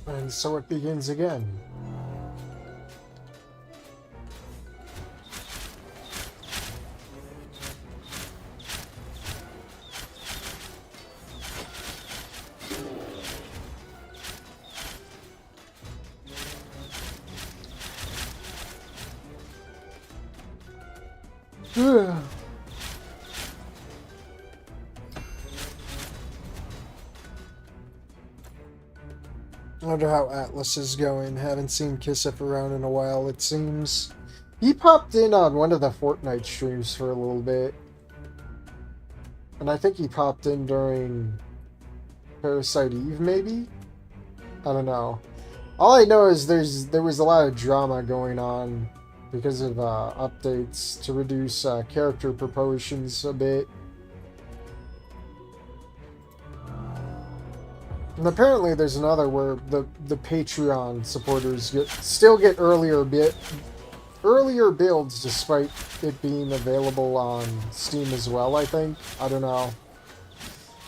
And so it begins again. I wonder how Atlas is going. Haven't seen Kissif around in a while, it seems. He popped in on one of the Fortnite streams for a little bit. And I think he popped in during Parasite Eve, maybe? I don't know. All I know is there was a lot of drama going on because of updates to reduce character proportions a bit. And apparently there's another where the Patreon supporters still get earlier builds despite it being available on Steam as well, I think. I don't know.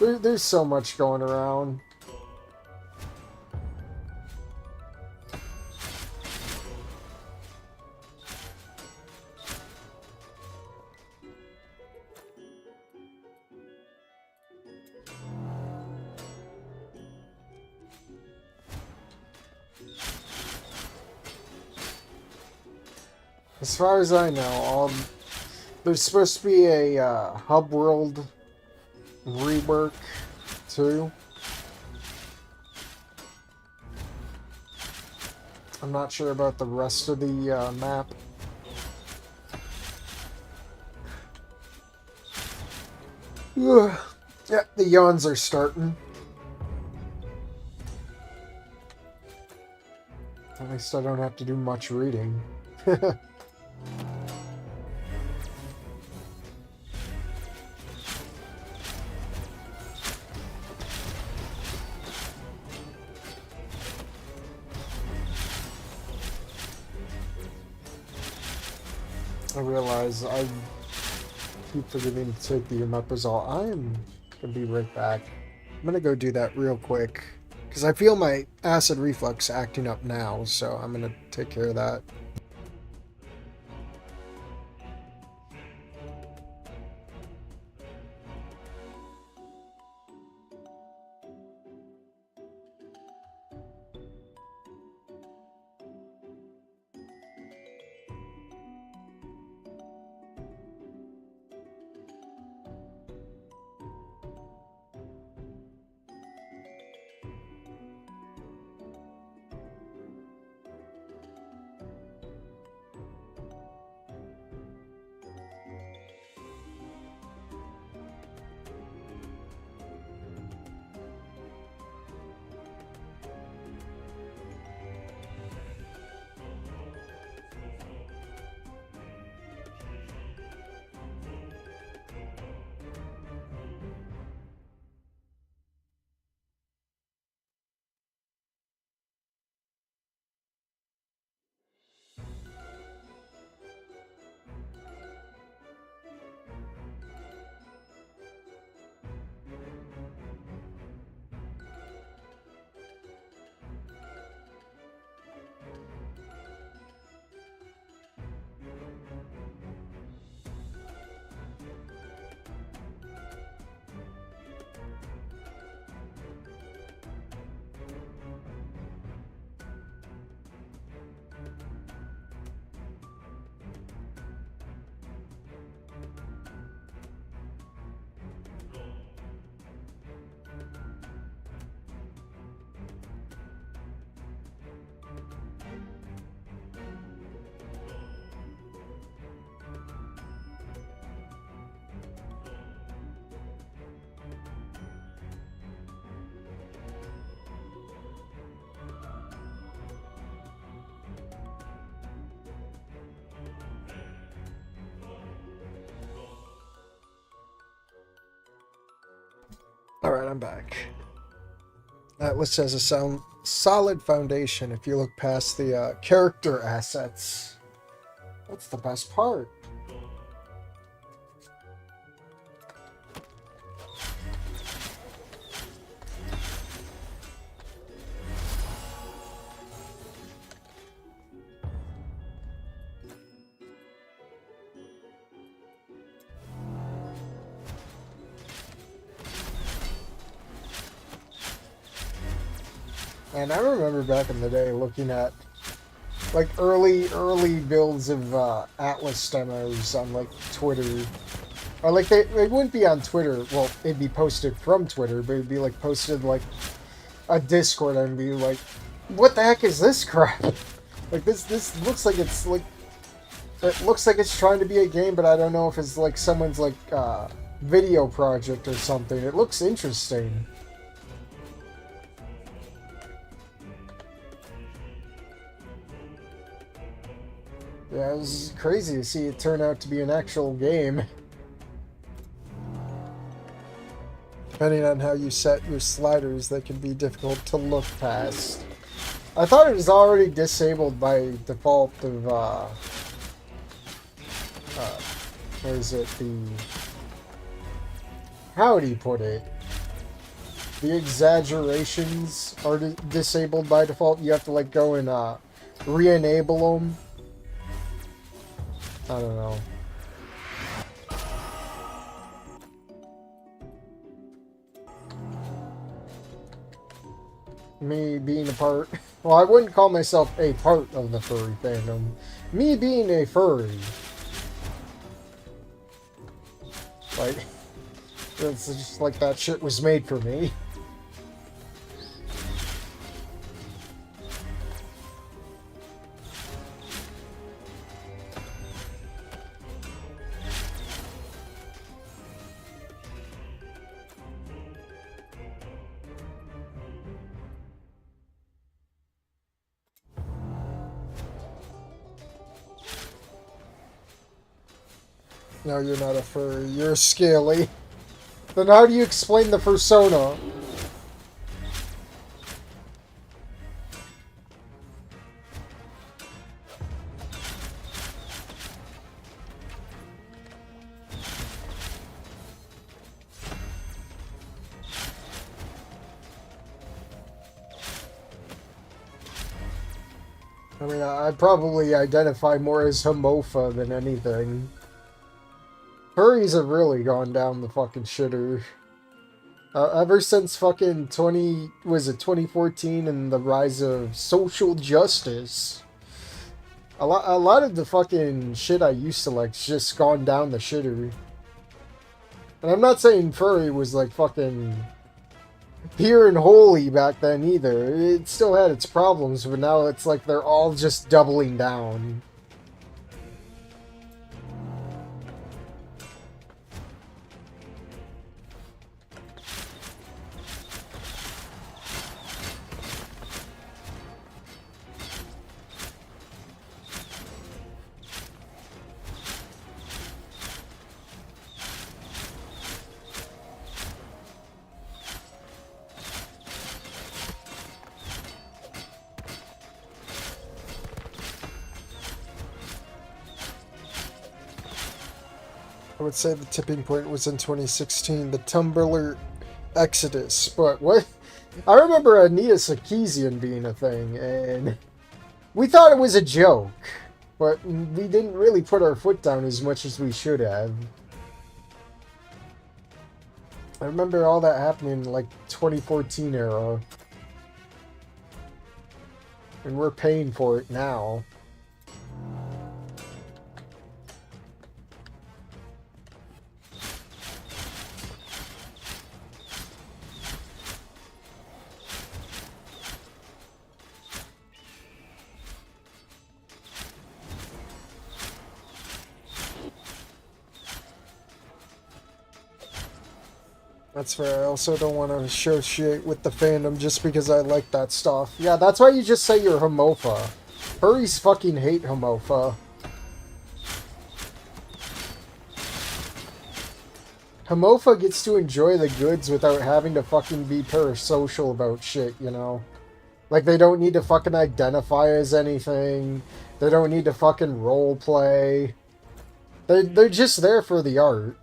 There's so much going around. As far as I know, there's supposed to be a Hub World rework too. I'm not sure about the rest of the map. Ugh. Yeah, the yawns are starting. At least I don't have to do much reading. I realize I keep forgetting to take the omeprazole. I am going to be right back. I'm going to go do that real quick. Because I feel my acid reflux acting up now, so I'm going to take care of that. Alright, I'm back. That list has a solid foundation if you look past the character assets. That's the best part. And I remember back in the day looking at like early builds of Atlas demos on like Twitter. Or like they wouldn't be on Twitter. Well, it'd be posted from Twitter, but it'd be like posted like a Discord and be like, what the heck is this crap? Like this looks like it's like it looks like it's trying to be a game, but I don't know if it's like someone's like video project or something. It looks interesting. Yeah, it was crazy to see it turn out to be an actual game. Depending on how you set your sliders, they can be difficult to look past. I thought it was already disabled by default of, what is it, how do you put it? The exaggerations are disabled by default. You have to, like, go and, re-enable them. I don't know. Me being a part... Well, I wouldn't call myself a part of the furry fandom. Me being a furry. Like, it's just like that shit was made for me. No, you're not a furry. You're a scaly. Then how do you explain the persona? I mean, I probably identify more as Homopha than anything. Furries have really gone down the fucking shitter. Ever since fucking 2014 and the rise of social justice, a lot of the fucking shit I used to like just gone down the shitter. And I'm not saying furry was like fucking pure and holy back then either. It still had its problems, but now it's like they're all just doubling down. I would say the tipping point was in 2016, the Tumblr exodus. But what? I remember Anita Sarkeesian being a thing, and we thought it was a joke, but we didn't really put our foot down as much as we should have. I remember all that happening in like 2014 era, and we're paying for it now. That's fair. I also don't want to associate with the fandom just because I like that stuff. Yeah, that's why you just say you're homopha. Furries fucking hate homopha. Homopha gets to enjoy the goods without having to fucking be parasocial about shit, you know? Like, they don't need to fucking identify as anything. They don't need to fucking roleplay. They're just there for the art.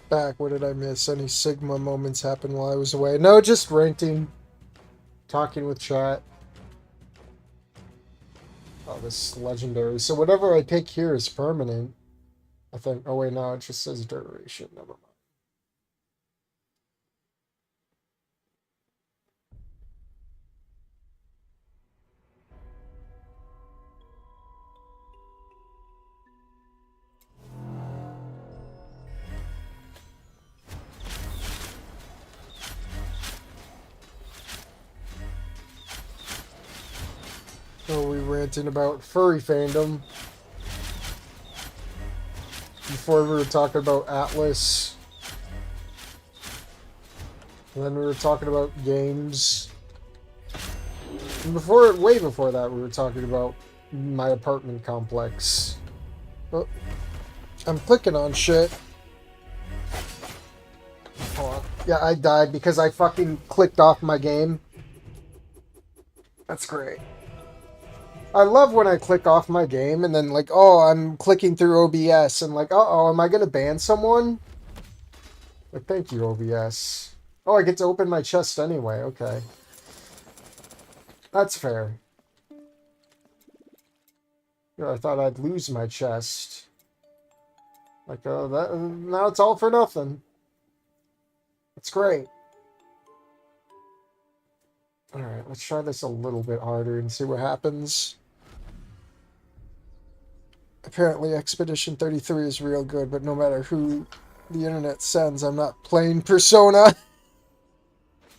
Back, what did I miss? Any Sigma moments happen while I was away? No, just ranting. Talking with chat. Oh, this is legendary. So whatever I pick here is permanent. I think. Oh wait, no, it just says duration. Never mind. Oh, we ranting about furry fandom. Before we were talking about Atlas. And then we were talking about games. And way before that, we were talking about my apartment complex. Oh, I'm clicking on shit. Hold on. Yeah, I died because I fucking clicked off my game. That's great. I love when I click off my game and then like, oh, I'm clicking through OBS and like, uh-oh, am I gonna ban someone? Like, thank you, OBS. Oh, I get to open my chest anyway, okay. That's fair. Yeah, I thought I'd lose my chest. Like, now it's all for nothing. That's great. Alright, let's try this a little bit harder and see what happens. Apparently Expedition 33 is real good, but no matter who the internet sends, I'm not playing Persona.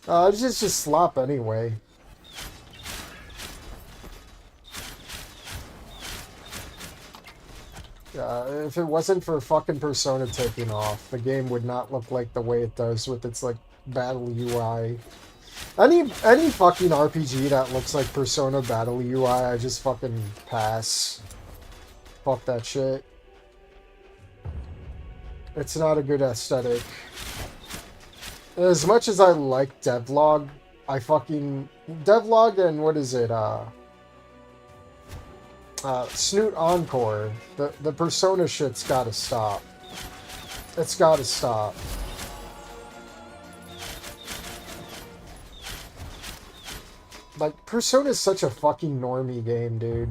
It's just slop anyway. If it wasn't for fucking Persona taking off, the game would not look like the way it does with its, like, battle UI. Any fucking RPG that looks like Persona battle UI, I just fucking pass. Fuck that shit. It's not a good aesthetic. As much as I like devlog, I fucking... devlog and what is it, Snoot Encore. The Persona shit's gotta stop. It's gotta stop. Like, Persona's such a fucking normie game, dude.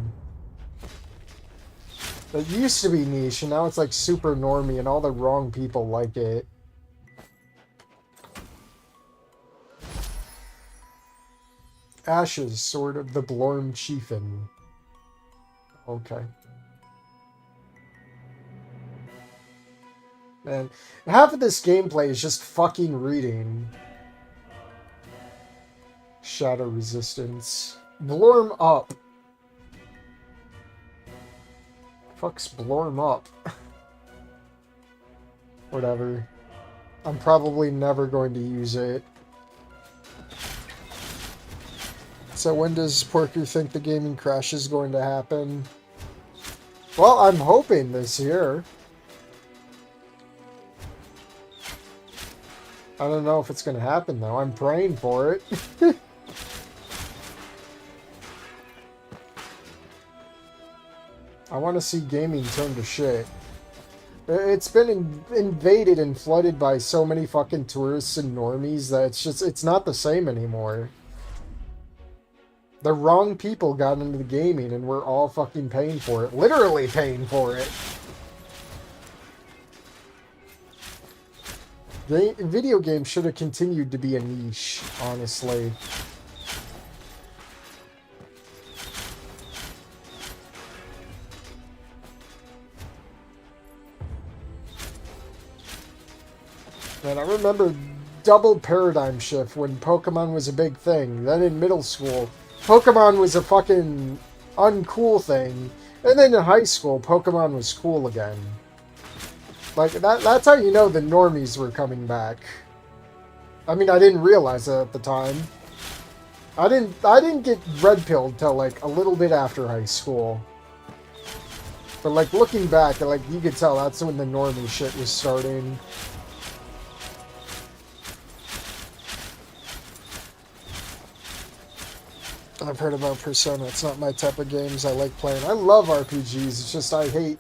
It used to be niche, and now it's like super normie, and all the wrong people like it. Ashes, Sword of the Blorm Chiefin. Okay. Man, half of this gameplay is just fucking reading. Shadow Resistance. Blorm up. Fuck's Blorm up. Whatever. I'm probably never going to use it. So when does Porker think the gaming crash is going to happen? Well, I'm hoping this year. I don't know if it's going to happen, though. I'm praying for it. I want to see gaming turn to shit. It's been invaded and flooded by so many fucking tourists and normies that it's not the same anymore. The wrong people got into the gaming and we're all fucking paying for it. Literally paying for it. Video games should have continued to be a niche, honestly. Man, I remember double paradigm shift when Pokemon was a big thing. Then in middle school, Pokemon was a fucking uncool thing. And then in high school, Pokemon was cool again. Like, that's how you know the normies were coming back. I mean, I didn't realize it at the time. I didn't get red-pilled till, like, a little bit after high school. But, like, looking back, like, you could tell that's when the normie shit was starting. I've heard about Persona. It's not my type of games I like playing. I love RPGs. It's just I hate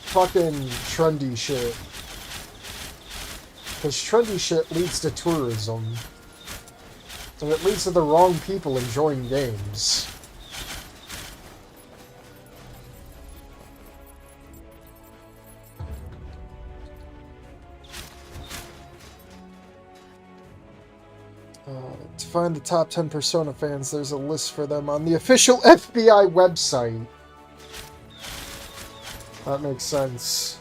fucking trendy shit. Because trendy shit leads to tourism. And it leads to the wrong people enjoying games. To find the top 10 Persona fans, there's a list for them on the official FBI website. That makes sense.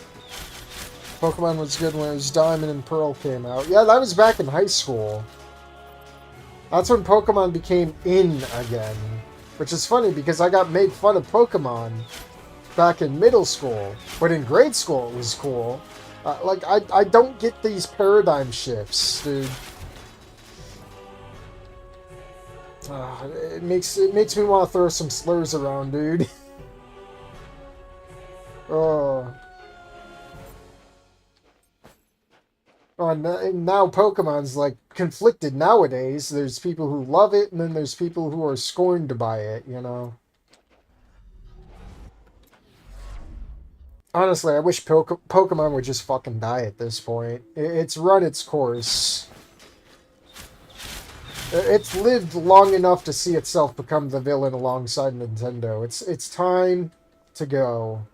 Pokemon was good when it was Diamond and Pearl came out. Yeah, that was back in high school. That's when Pokemon became in again. Which is funny because I got made fun of Pokemon back in middle school, but in grade school it was cool. Like, I don't get these paradigm shifts, dude. It makes me want to throw some slurs around, dude. Oh. Oh, and now Pokemon's like conflicted nowadays. There's people who love it, and then there's people who are scorned by it, you know? Honestly, I wish Pokemon would just fucking die at this point. It's run its course. It's lived long enough to see itself become the villain alongside Nintendo. It's time to go.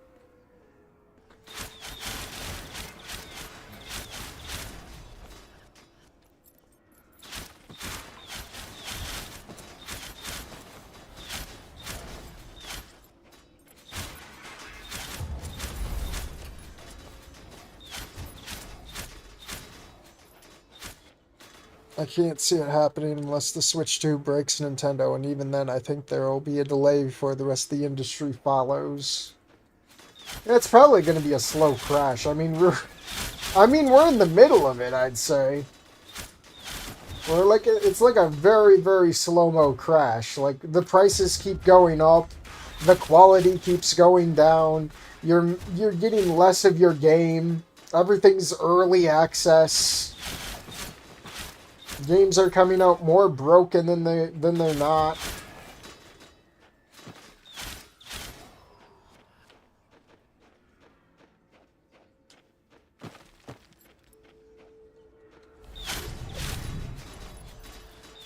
I can't see it happening unless the Switch 2 breaks Nintendo, and even then I think there will be a delay before the rest of the industry follows. It's probably going to be a slow crash. We're in the middle of it, I'd say. It's like a very, very slow-mo crash. Like, the prices keep going up, the quality keeps going down, you're getting less of your game, everything's early access. Games are coming out more broken than they're not.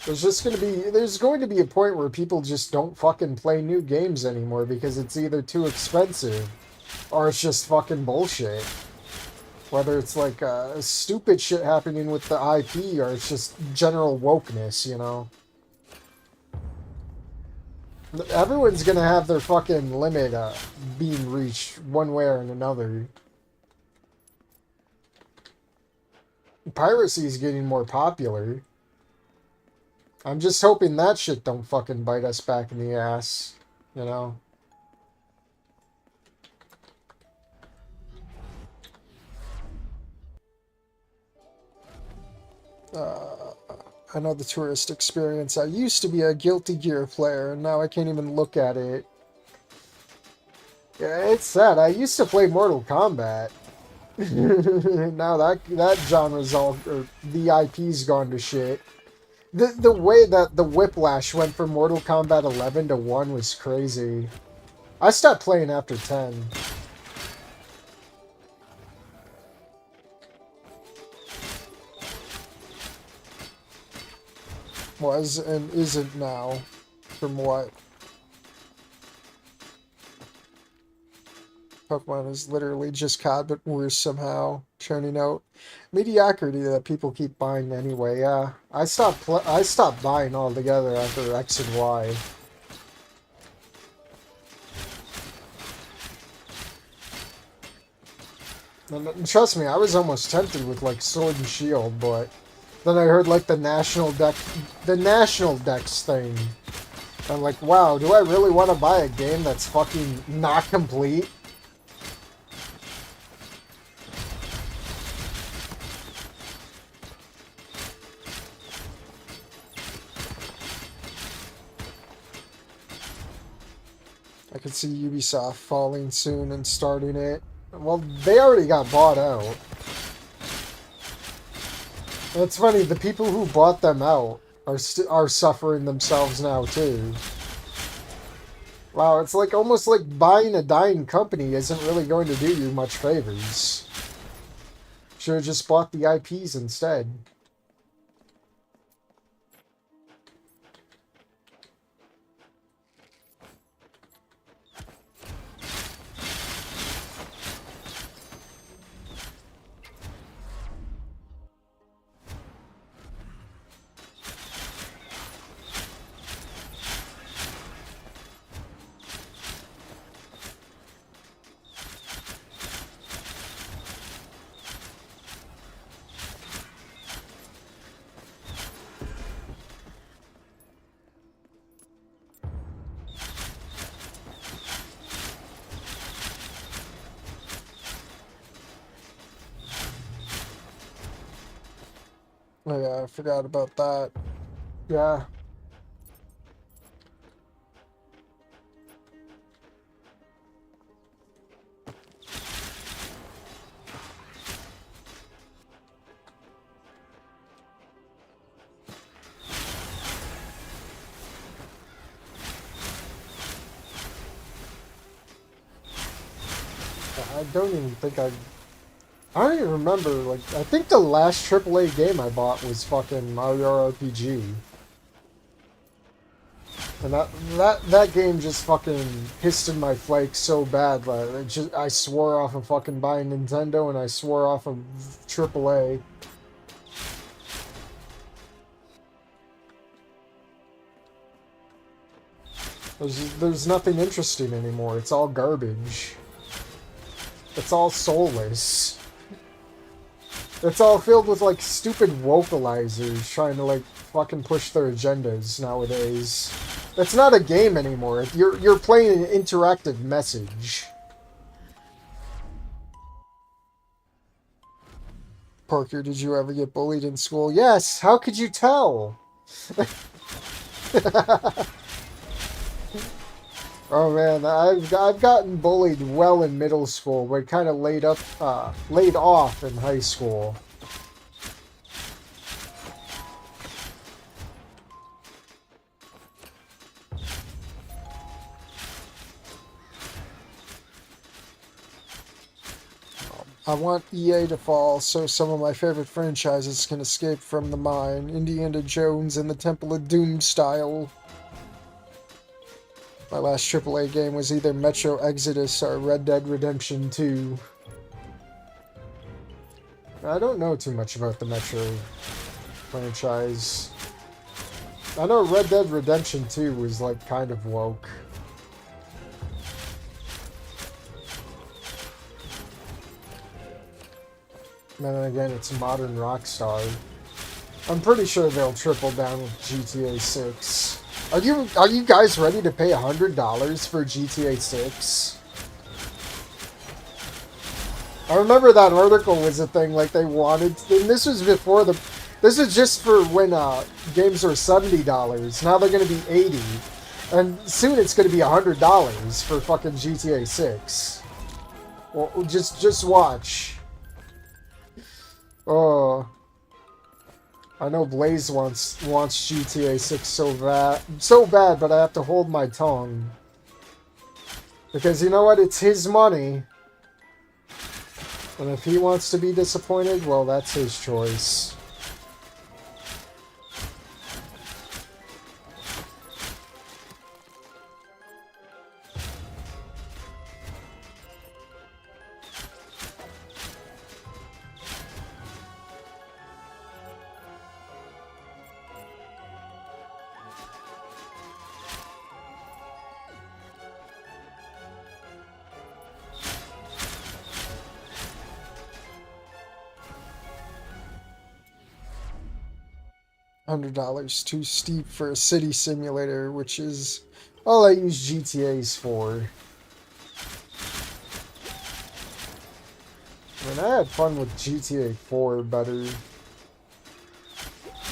There's going to be a point where people just don't fucking play new games anymore because it's either too expensive or it's just fucking bullshit. Whether it's like stupid shit happening with the IP or it's just general wokeness, you know. Everyone's gonna have their fucking limit being reached one way or another. Piracy is getting more popular. I'm just hoping that shit don't fucking bite us back in the ass, you know. Another tourist experience. I used to be a Guilty Gear player, and now I can't even look at it. Yeah, it's sad. I used to play Mortal Kombat. Now that genre's all, or the IP's gone to shit. The way that the whiplash went from Mortal Kombat 11 to 1 was crazy. I stopped playing after 10. Was and isn't now. From what? Pokemon is literally just COD, but worse somehow. Churning out mediocrity that people keep buying anyway. Yeah, I stopped buying altogether after X and Y. And trust me, I was almost tempted with like Sword and Shield, but then I heard like the National Dex thing. I'm like, wow, do I really want to buy a game that's fucking not complete? I could see Ubisoft falling soon and starting it. Well, they already got bought out. It's funny, the people who bought them out are suffering themselves now too. Wow, it's like almost like buying a dying company isn't really going to do you much favors. Should have just bought the IPs instead. Oh yeah, I forgot about that. Yeah. I don't even think I don't even remember, like, I think the last AAA game I bought was fucking Mario RPG. And that game just fucking pissed in my flakes so bad that I swore off of fucking buying Nintendo and I swore off of AAA. There's nothing interesting anymore. It's all garbage. It's all soulless. It's all filled with, like, stupid vocalizers trying to, like, fucking push their agendas nowadays. It's not a game anymore. You're playing an interactive message. Parker, did you ever get bullied in school? Yes! How could you tell? Oh man, I've gotten bullied well in middle school, but kind of laid off in high school. I want EA to fall so some of my favorite franchises can escape from the mine. Indiana Jones and the Temple of Doom style. My last AAA game was either Metro Exodus or Red Dead Redemption 2. I don't know too much about the Metro franchise. I know Red Dead Redemption 2 was like kind of woke. And then again, it's modern Rockstar. I'm pretty sure they'll triple down with GTA 6. Are you guys ready to pay $100 for GTA 6? I remember that article was a thing, like they wanted, and this was before this is just for when games are $70. Now they're going to be $80, and soon it's going to be $100 for fucking GTA 6. Well, just watch. Oh. I know Blaze wants GTA 6 so bad, but I have to hold my tongue. Because you know what? It's his money. And if he wants to be disappointed, well, that's his choice. $100 too steep for a city simulator, which is all I use GTAs for. I mean, I had fun with GTA 4 better.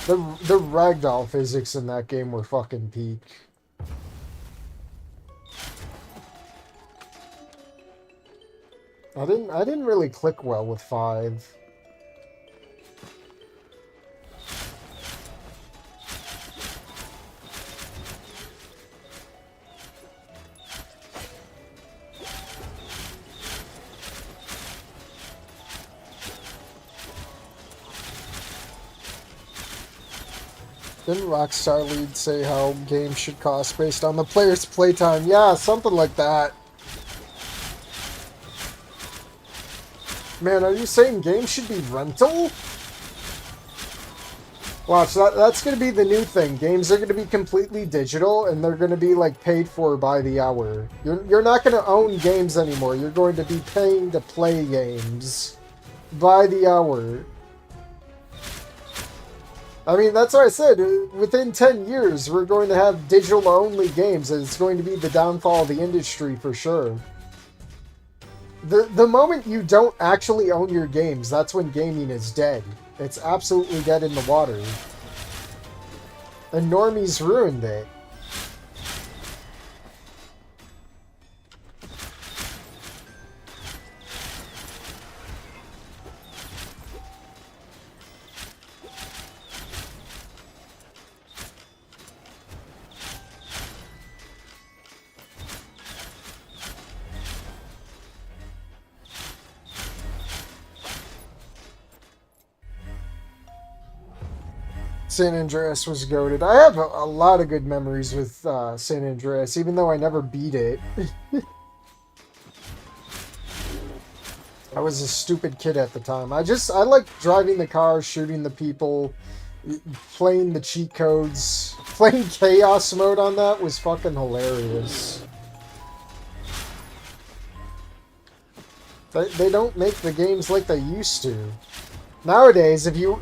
The ragdoll physics in that game were fucking peak. I didn't really click well with 5. Didn't Rockstar Lead say how games should cost based on the player's playtime? Yeah, something like that. Man, are you saying games should be rental? Watch, that's going to be the new thing. Games are going to be completely digital, and they're going to be, like, paid for by the hour. You're not going to own games anymore. You're going to be paying to play games by the hour. I mean, that's what I said. Within 10 years, we're going to have digital-only games, and it's going to be the downfall of the industry for sure. The moment you don't actually own your games, that's when gaming is dead. It's absolutely dead in the water. And normies ruined it. San Andreas was goated. I have a lot of good memories with San Andreas, even though I never beat it. I was a stupid kid at the time. I liked driving the car, shooting the people, playing the cheat codes. Playing Chaos mode on that was fucking hilarious. They don't make the games like they used to. Nowadays, if you...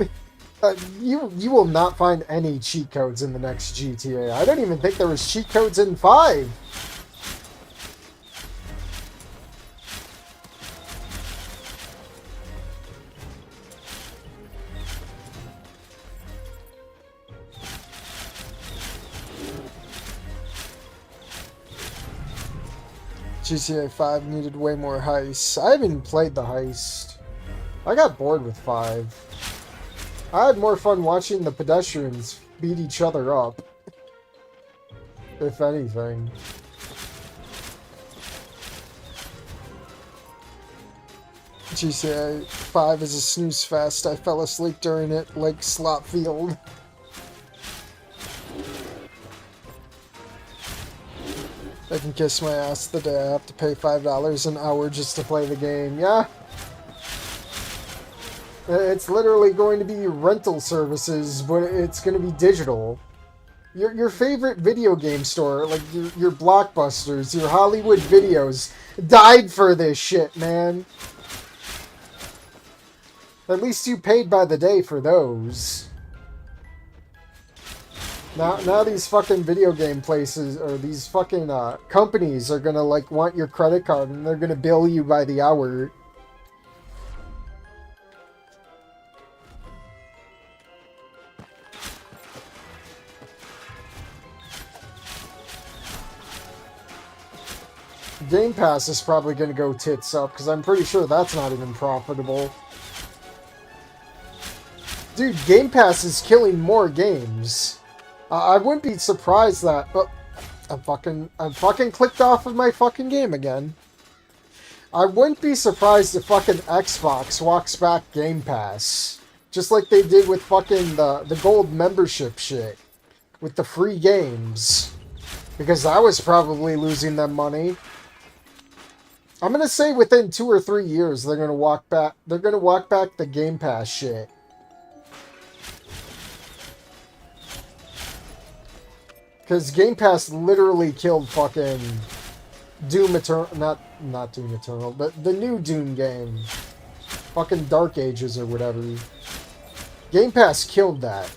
you will not find any cheat codes in the next GTA. I don't even think there was cheat codes in 5. GTA 5 needed way more heists. I haven't even played the heist. I got bored with 5. I had more fun watching the pedestrians beat each other up. If anything. GTA 5 is a snooze fest. I fell asleep during it like Slopfield. I can kiss my ass the day I have to pay $5 an hour just to play the game. Yeah. It's literally going to be rental services, but it's going to be digital. Your favorite video game store, like your Blockbusters, your Hollywood Videos, died for this shit, man. At least you paid by the day for those. Now these fucking video game places, or these fucking companies are gonna, like, want your credit card, and they're gonna bill you by the hour. Game Pass is probably going to go tits up, because I'm pretty sure that's not even profitable. Dude, Game Pass is killing more games. I wouldn't be surprised that... Oh, I'm fucking clicked off of my fucking game again. I wouldn't be surprised if fucking Xbox walks back Game Pass. Just like they did with fucking the gold membership shit. With the free games. Because I was probably losing them money. I'm gonna say within 2 or 3 years they're gonna walk back the Game Pass shit. Cause Game Pass literally killed fucking Doom Eternal, not Doom Eternal, but the new Doom game. Fucking Dark Ages or whatever. Game Pass killed that.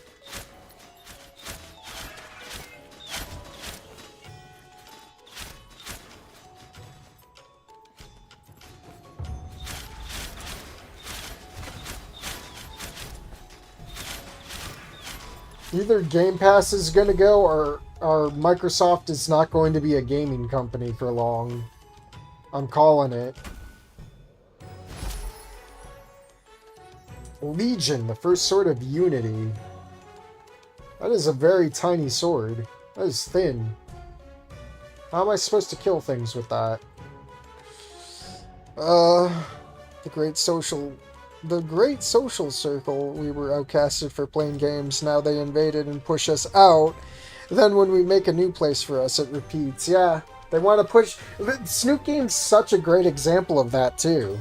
Either Game Pass is going to go, or Microsoft is not going to be a gaming company for long. I'm calling it. Legion, the first sword of Unity. That is a very tiny sword. That is thin. How am I supposed to kill things with that? The Great Social Circle, we were outcasted for playing games. Now they invaded and push us out. Then when we make a new place for us, it repeats. Yeah, they want to push... Snoop Game's such a great example of that, too.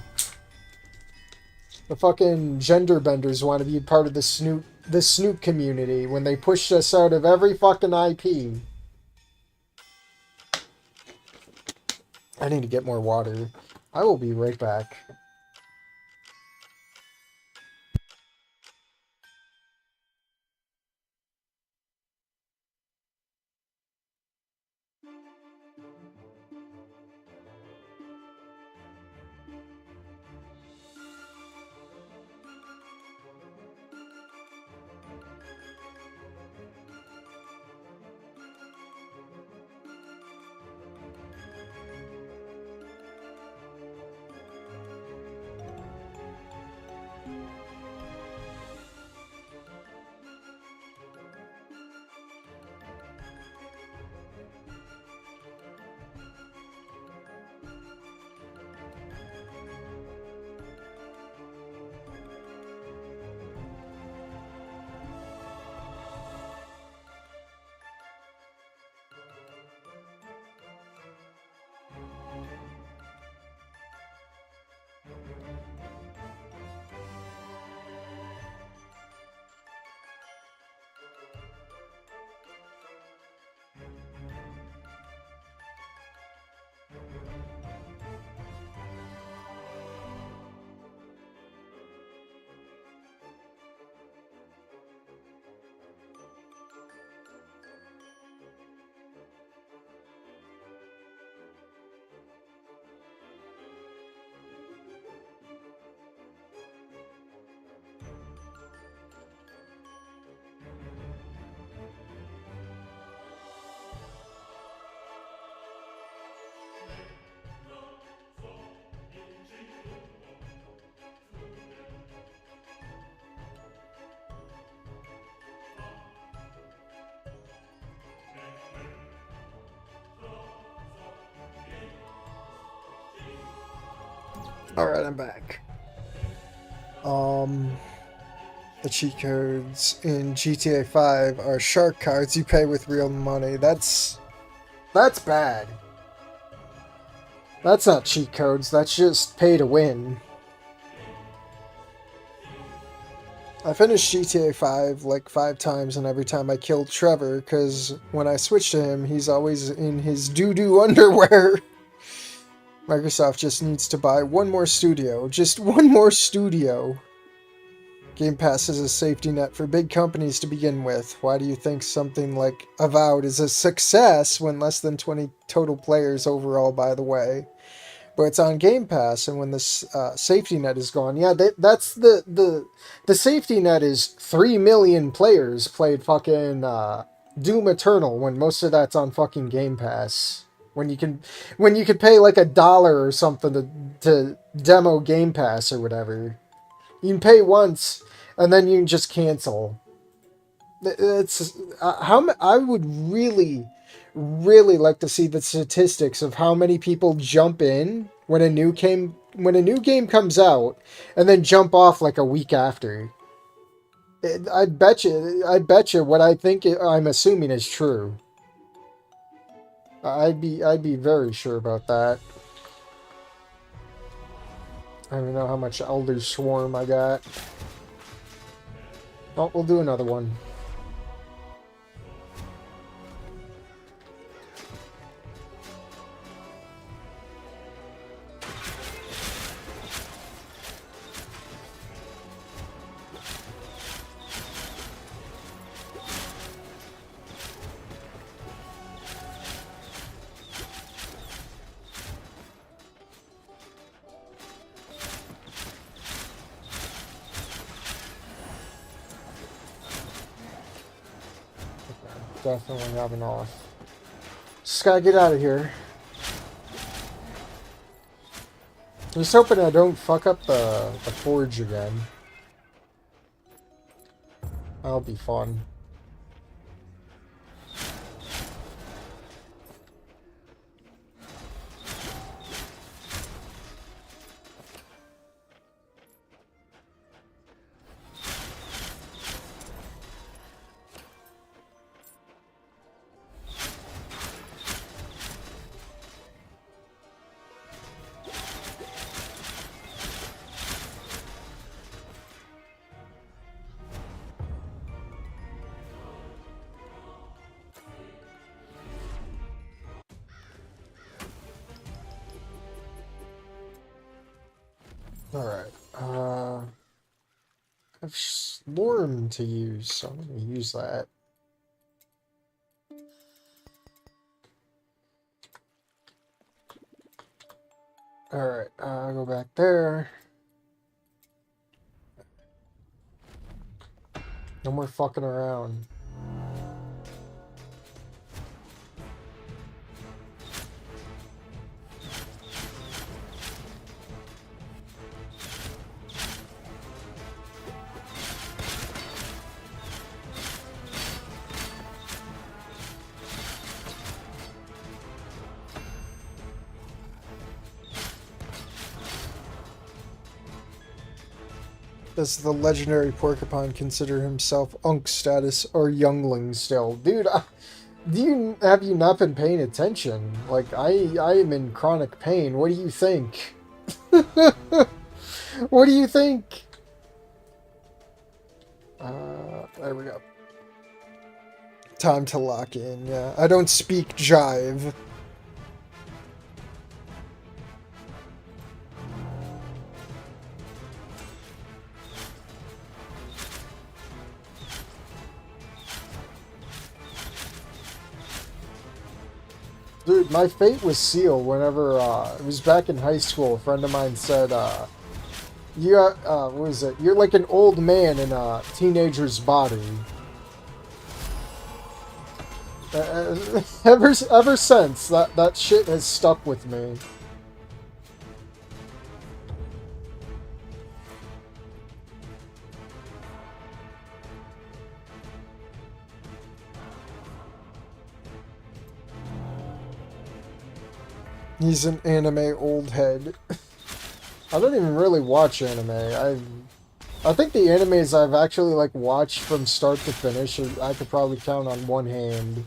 The fucking gender benders want to be part of the Snoop community when they pushed us out of every fucking IP. I need to get more water. I will be right back. Alright, I'm back. The cheat codes in GTA 5 are shark cards you pay with real money. That's bad. That's not cheat codes, that's just pay to win. I finished GTA 5 like 5 times, and every time I killed Trevor, because when I switch to him, he's always in his doo-doo underwear. Microsoft just needs to buy one more studio. Just one more studio. Game Pass is a safety net for big companies to begin with. Why do you think something like Avowed is a success when less than 20 total players overall, by the way? But it's on Game Pass, and when this safety net is gone, yeah, that's the safety net is 3 million players played fucking Doom Eternal when most of that's on fucking Game Pass. When you can pay like $1 or something to demo Game Pass or whatever. You can pay once and then you can just cancel. It's how I would really like to see the statistics of how many people jump in when a new game comes out and then jump off like a week after. I bet you what I'm assuming is true. I'd be very sure about that. I don't even know how much Elder Swarm I got. Oh, we'll do another one. Definitely have enough. Just gotta get out of here. I'm just hoping I don't fuck up the forge again. That'll be fun. Alright, I have Slorm to use, so I'm gonna use that. Alright, go back there. No more fucking around. Does the legendary Porcupine consider himself Unk status or youngling still? Dude, have you not been paying attention? Like, I am in chronic pain. What do you think? What do you think? There we go. Time to lock in, yeah. I don't speak jive. Dude, my fate was sealed whenever, it was back in high school. A friend of mine said, you got, what is it? You're like an old man in a teenager's body. Ever since, that shit has stuck with me. He's an anime old head. I don't even really watch anime. I think the animes I've actually like watched from start to finish, I could probably count on one hand.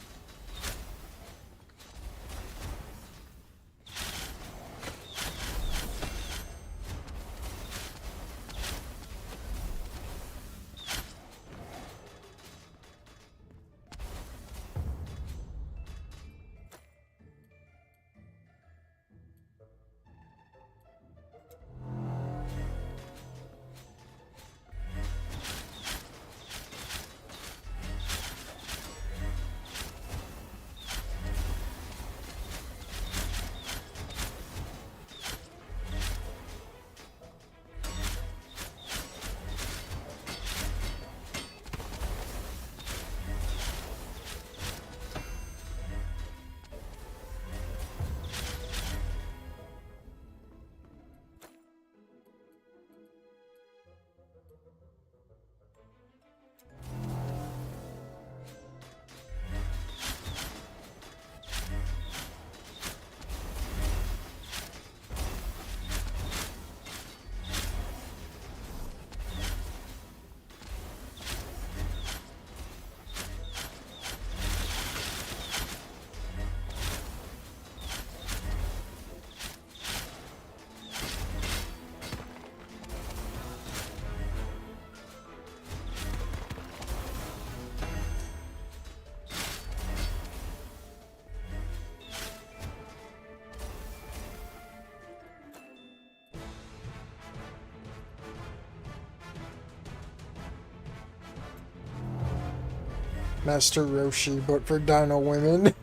Master Roshi, but for Dino Women.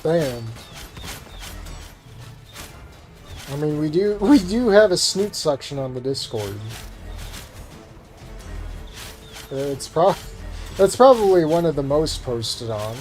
Damn. I mean, we do have a snoot section on the Discord. It's that's probably one of the most posted on.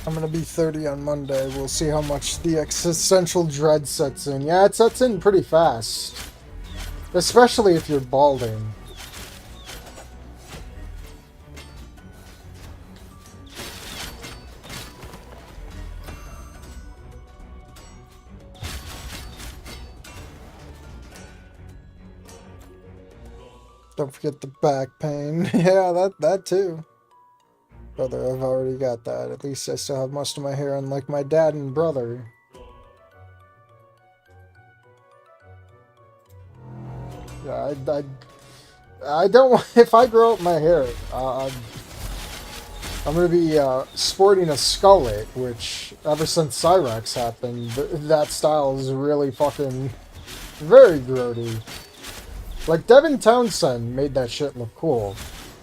I'm gonna be 30 on Monday. We'll see how much the existential dread sets in. Yeah, it sets in pretty fast. Especially if you're balding. Don't forget the back pain. Yeah, that too. Brother, I've already got that. At least I still have most of my hair, unlike my dad and brother. Yeah, I don't. If I grow up my hair, I'm gonna be sporting a skullet, which ever since Cyrax happened, that style is really fucking very grody. Like Devin Townsend made that shit look cool,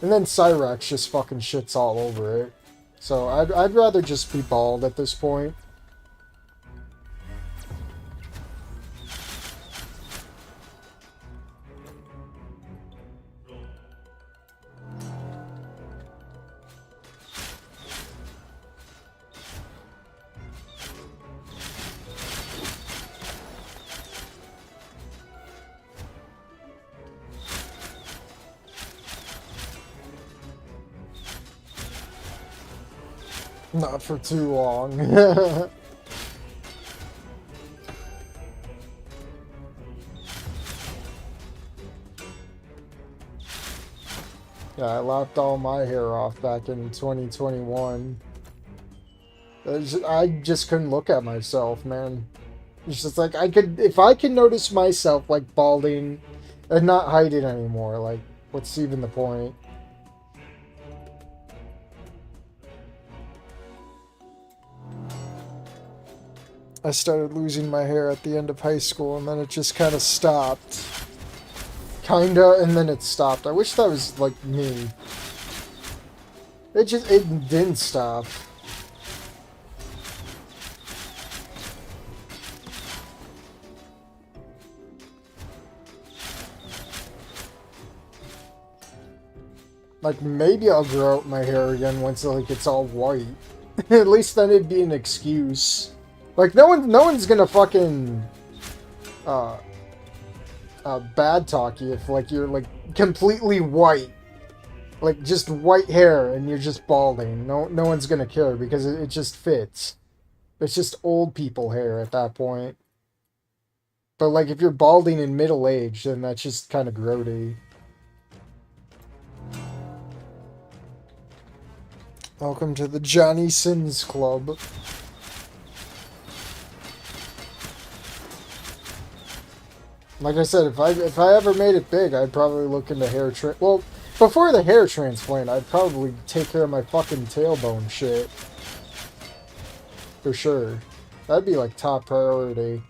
and then Cyrax just fucking shits all over it. So I'd rather just be bald at this point. Not for too long. Yeah, I lopped all my hair off back in 2021. I just couldn't look at myself, man. It's just like if I can notice myself like balding and not hide it anymore, like what's even the point? I started losing my hair at the end of high school, and then it just kind of stopped. Kinda, and then it stopped. I wish that was, like, me. It didn't stop. Like, maybe I'll grow out my hair again once, like, it's all white. At least then it'd be an excuse. Like, no one's gonna fucking, bad talk you if, like, you're, like, completely white. Like, just white hair and you're just balding. No one's gonna care because it just fits. It's just old people hair at that point. But, like, if you're balding in middle age, then that's just kind of grody. Welcome to the Johnny Sins Club. Like I said, if I ever made it big, I'd probably look into hair well, before the hair transplant, I'd probably take care of my fucking tailbone shit. For sure. That'd be like top priority.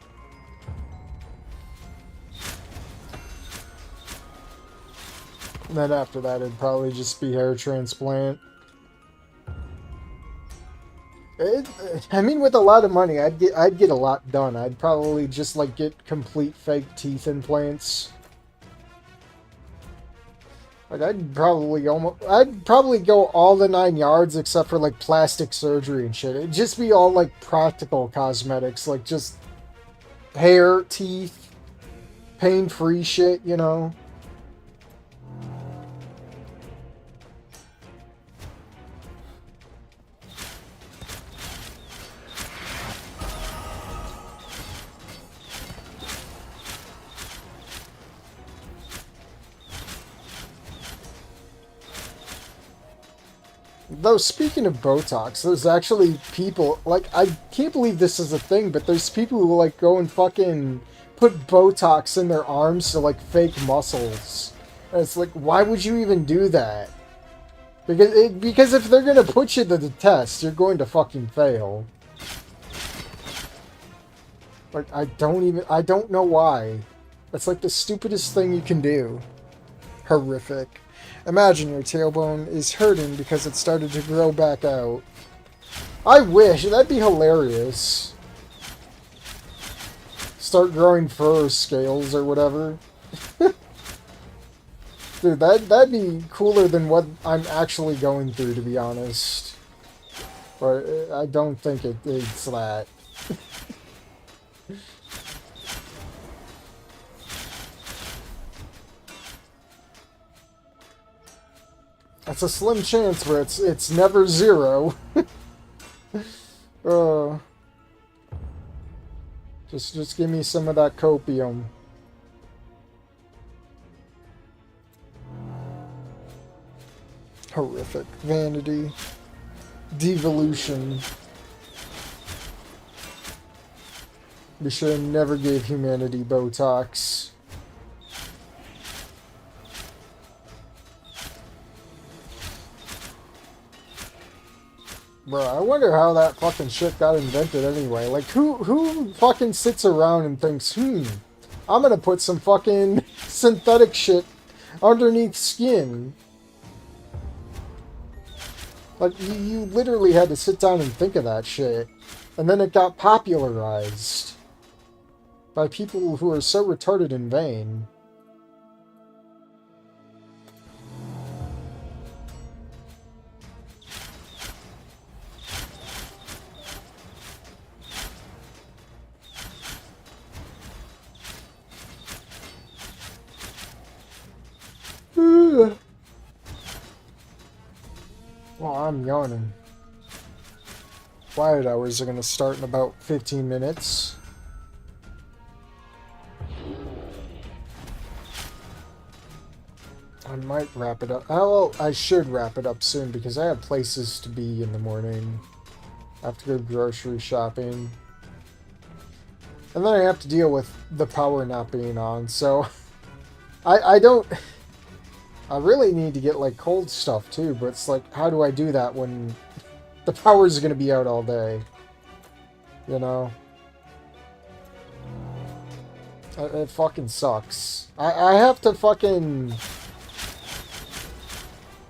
And then after that, it'd probably just be hair transplant. I mean, with a lot of money, I'd get a lot done. I'd probably just like get complete fake teeth implants. Like I'd probably go all the 9 yards except for like plastic surgery and shit. It'd just be all like practical cosmetics, like just hair, teeth, pain-free shit, you know. Though, speaking of Botox, there's actually people, like, I can't believe this is a thing, but there's people who, like, go and fucking put Botox in their arms to, like, fake muscles. And it's like, why would you even do that? Because if they're gonna put you to the test, you're going to fucking fail. Like, I don't know why. That's, like, the stupidest thing you can do. Horrific. Imagine your tailbone is hurting because it started to grow back out. I wish. That'd be hilarious. Start growing fur scales or whatever. Dude, that'd be cooler than what I'm actually going through, to be honest. But I don't think it's that. That's a slim chance, but it's never zero. uh, just give me some of that copium. Horrific. Vanity. Devolution. We should have never gave humanity Botox. Bro, I wonder how that fucking shit got invented anyway. Like, who fucking sits around and thinks, I'm gonna put some fucking synthetic shit underneath skin? Like, you literally had to sit down and think of that shit. And then it got popularized by people who are so retarded and vain. Well, I'm yawning. Quiet hours are going to start in about 15 minutes. I might wrap it up. Oh, I should wrap it up soon because I have places to be in the morning. I have to go grocery shopping. And then I have to deal with the power not being on, so... I don't... I really need to get, like, cold stuff, too, but it's like, how do I do that when the power's gonna be out all day? You know? It fucking sucks. I have to fucking...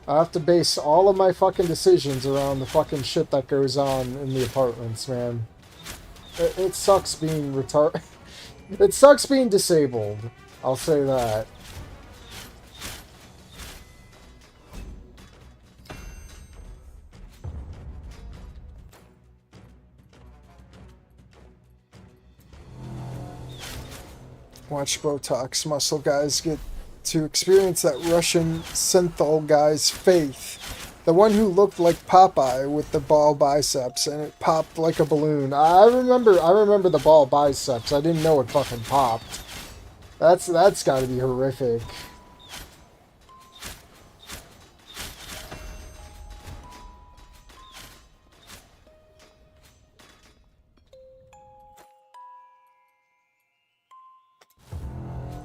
I have to base all of my fucking decisions around the fucking shit that goes on in the apartments, man. It sucks being retarded. It sucks being disabled. I'll say that. Watch Botox muscle guys get to experience that Russian synthol guy's faith. The one who looked like Popeye with the ball biceps and it popped like a balloon. I remember the ball biceps. I didn't know it fucking popped. That's gotta be horrific.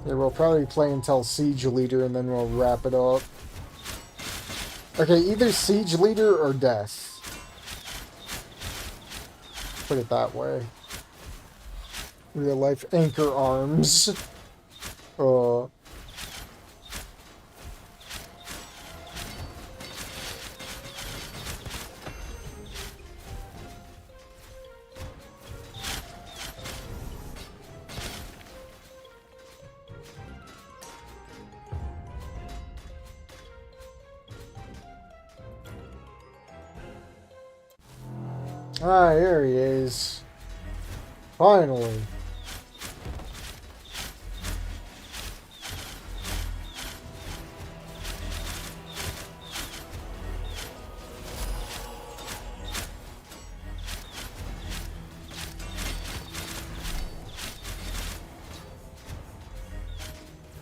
Yeah, we'll probably play until Siege Leader and then we'll wrap it up. Okay, either Siege Leader or Death. Put it that way. Real life Anchor Arms. Ah, here he is. Finally.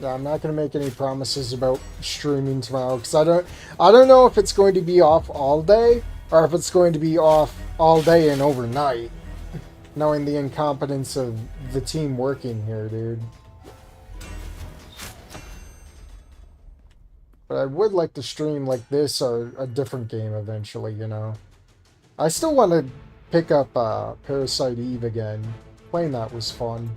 Yeah, I'm not gonna make any promises about streaming tomorrow because I don't know if it's going to be off all day or if it's going to be off all day and overnight. Knowing the incompetence of the team working here, dude. But I would like to stream like this or a different game eventually, you know. I still want to pick up Parasite Eve again. Playing that was fun.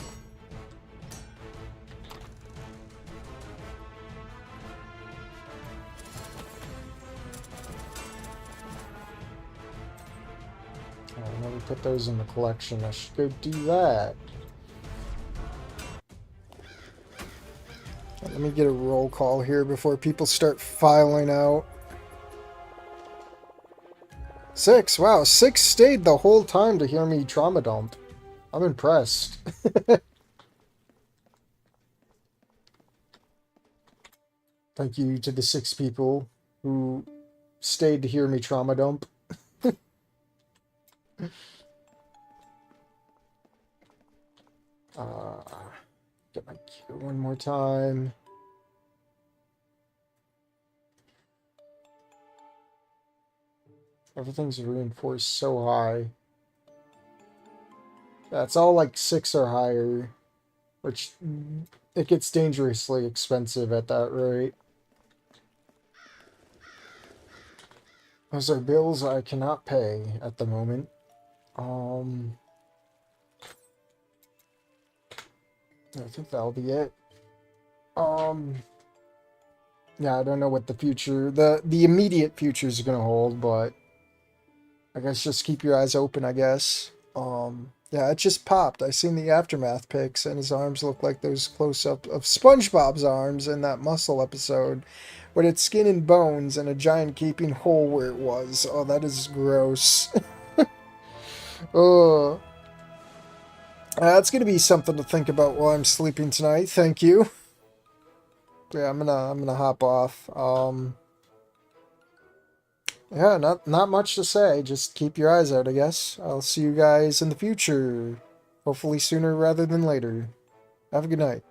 I never put those in the collection. I should go do that. Let me get a roll call here before people start filing out. 6. Wow, 6 stayed the whole time to hear me trauma dump. I'm impressed. Thank you to the 6 people who stayed to hear me trauma dump. Uh, get my cure one more time. Everything's reinforced so high. Yeah, it's all like 6 or higher, which it gets dangerously expensive at that rate. Those are bills I cannot pay at the moment. I think that'll be it. Yeah, I don't know what the future, the immediate future is gonna hold, but I guess just keep your eyes open, I guess. Yeah, it just popped. I seen the aftermath pics, and his arms look like those close-up of SpongeBob's arms in that Muscle episode, with its skin and bones and a giant gaping hole where it was. Oh, that is gross. Oh, that's gonna be something to think about while I'm sleeping tonight. Thank you. Yeah, I'm gonna hop off. Yeah, not much to say. Just keep your eyes out, I guess. I'll see you guys in the future. Hopefully sooner rather than later. Have a good night.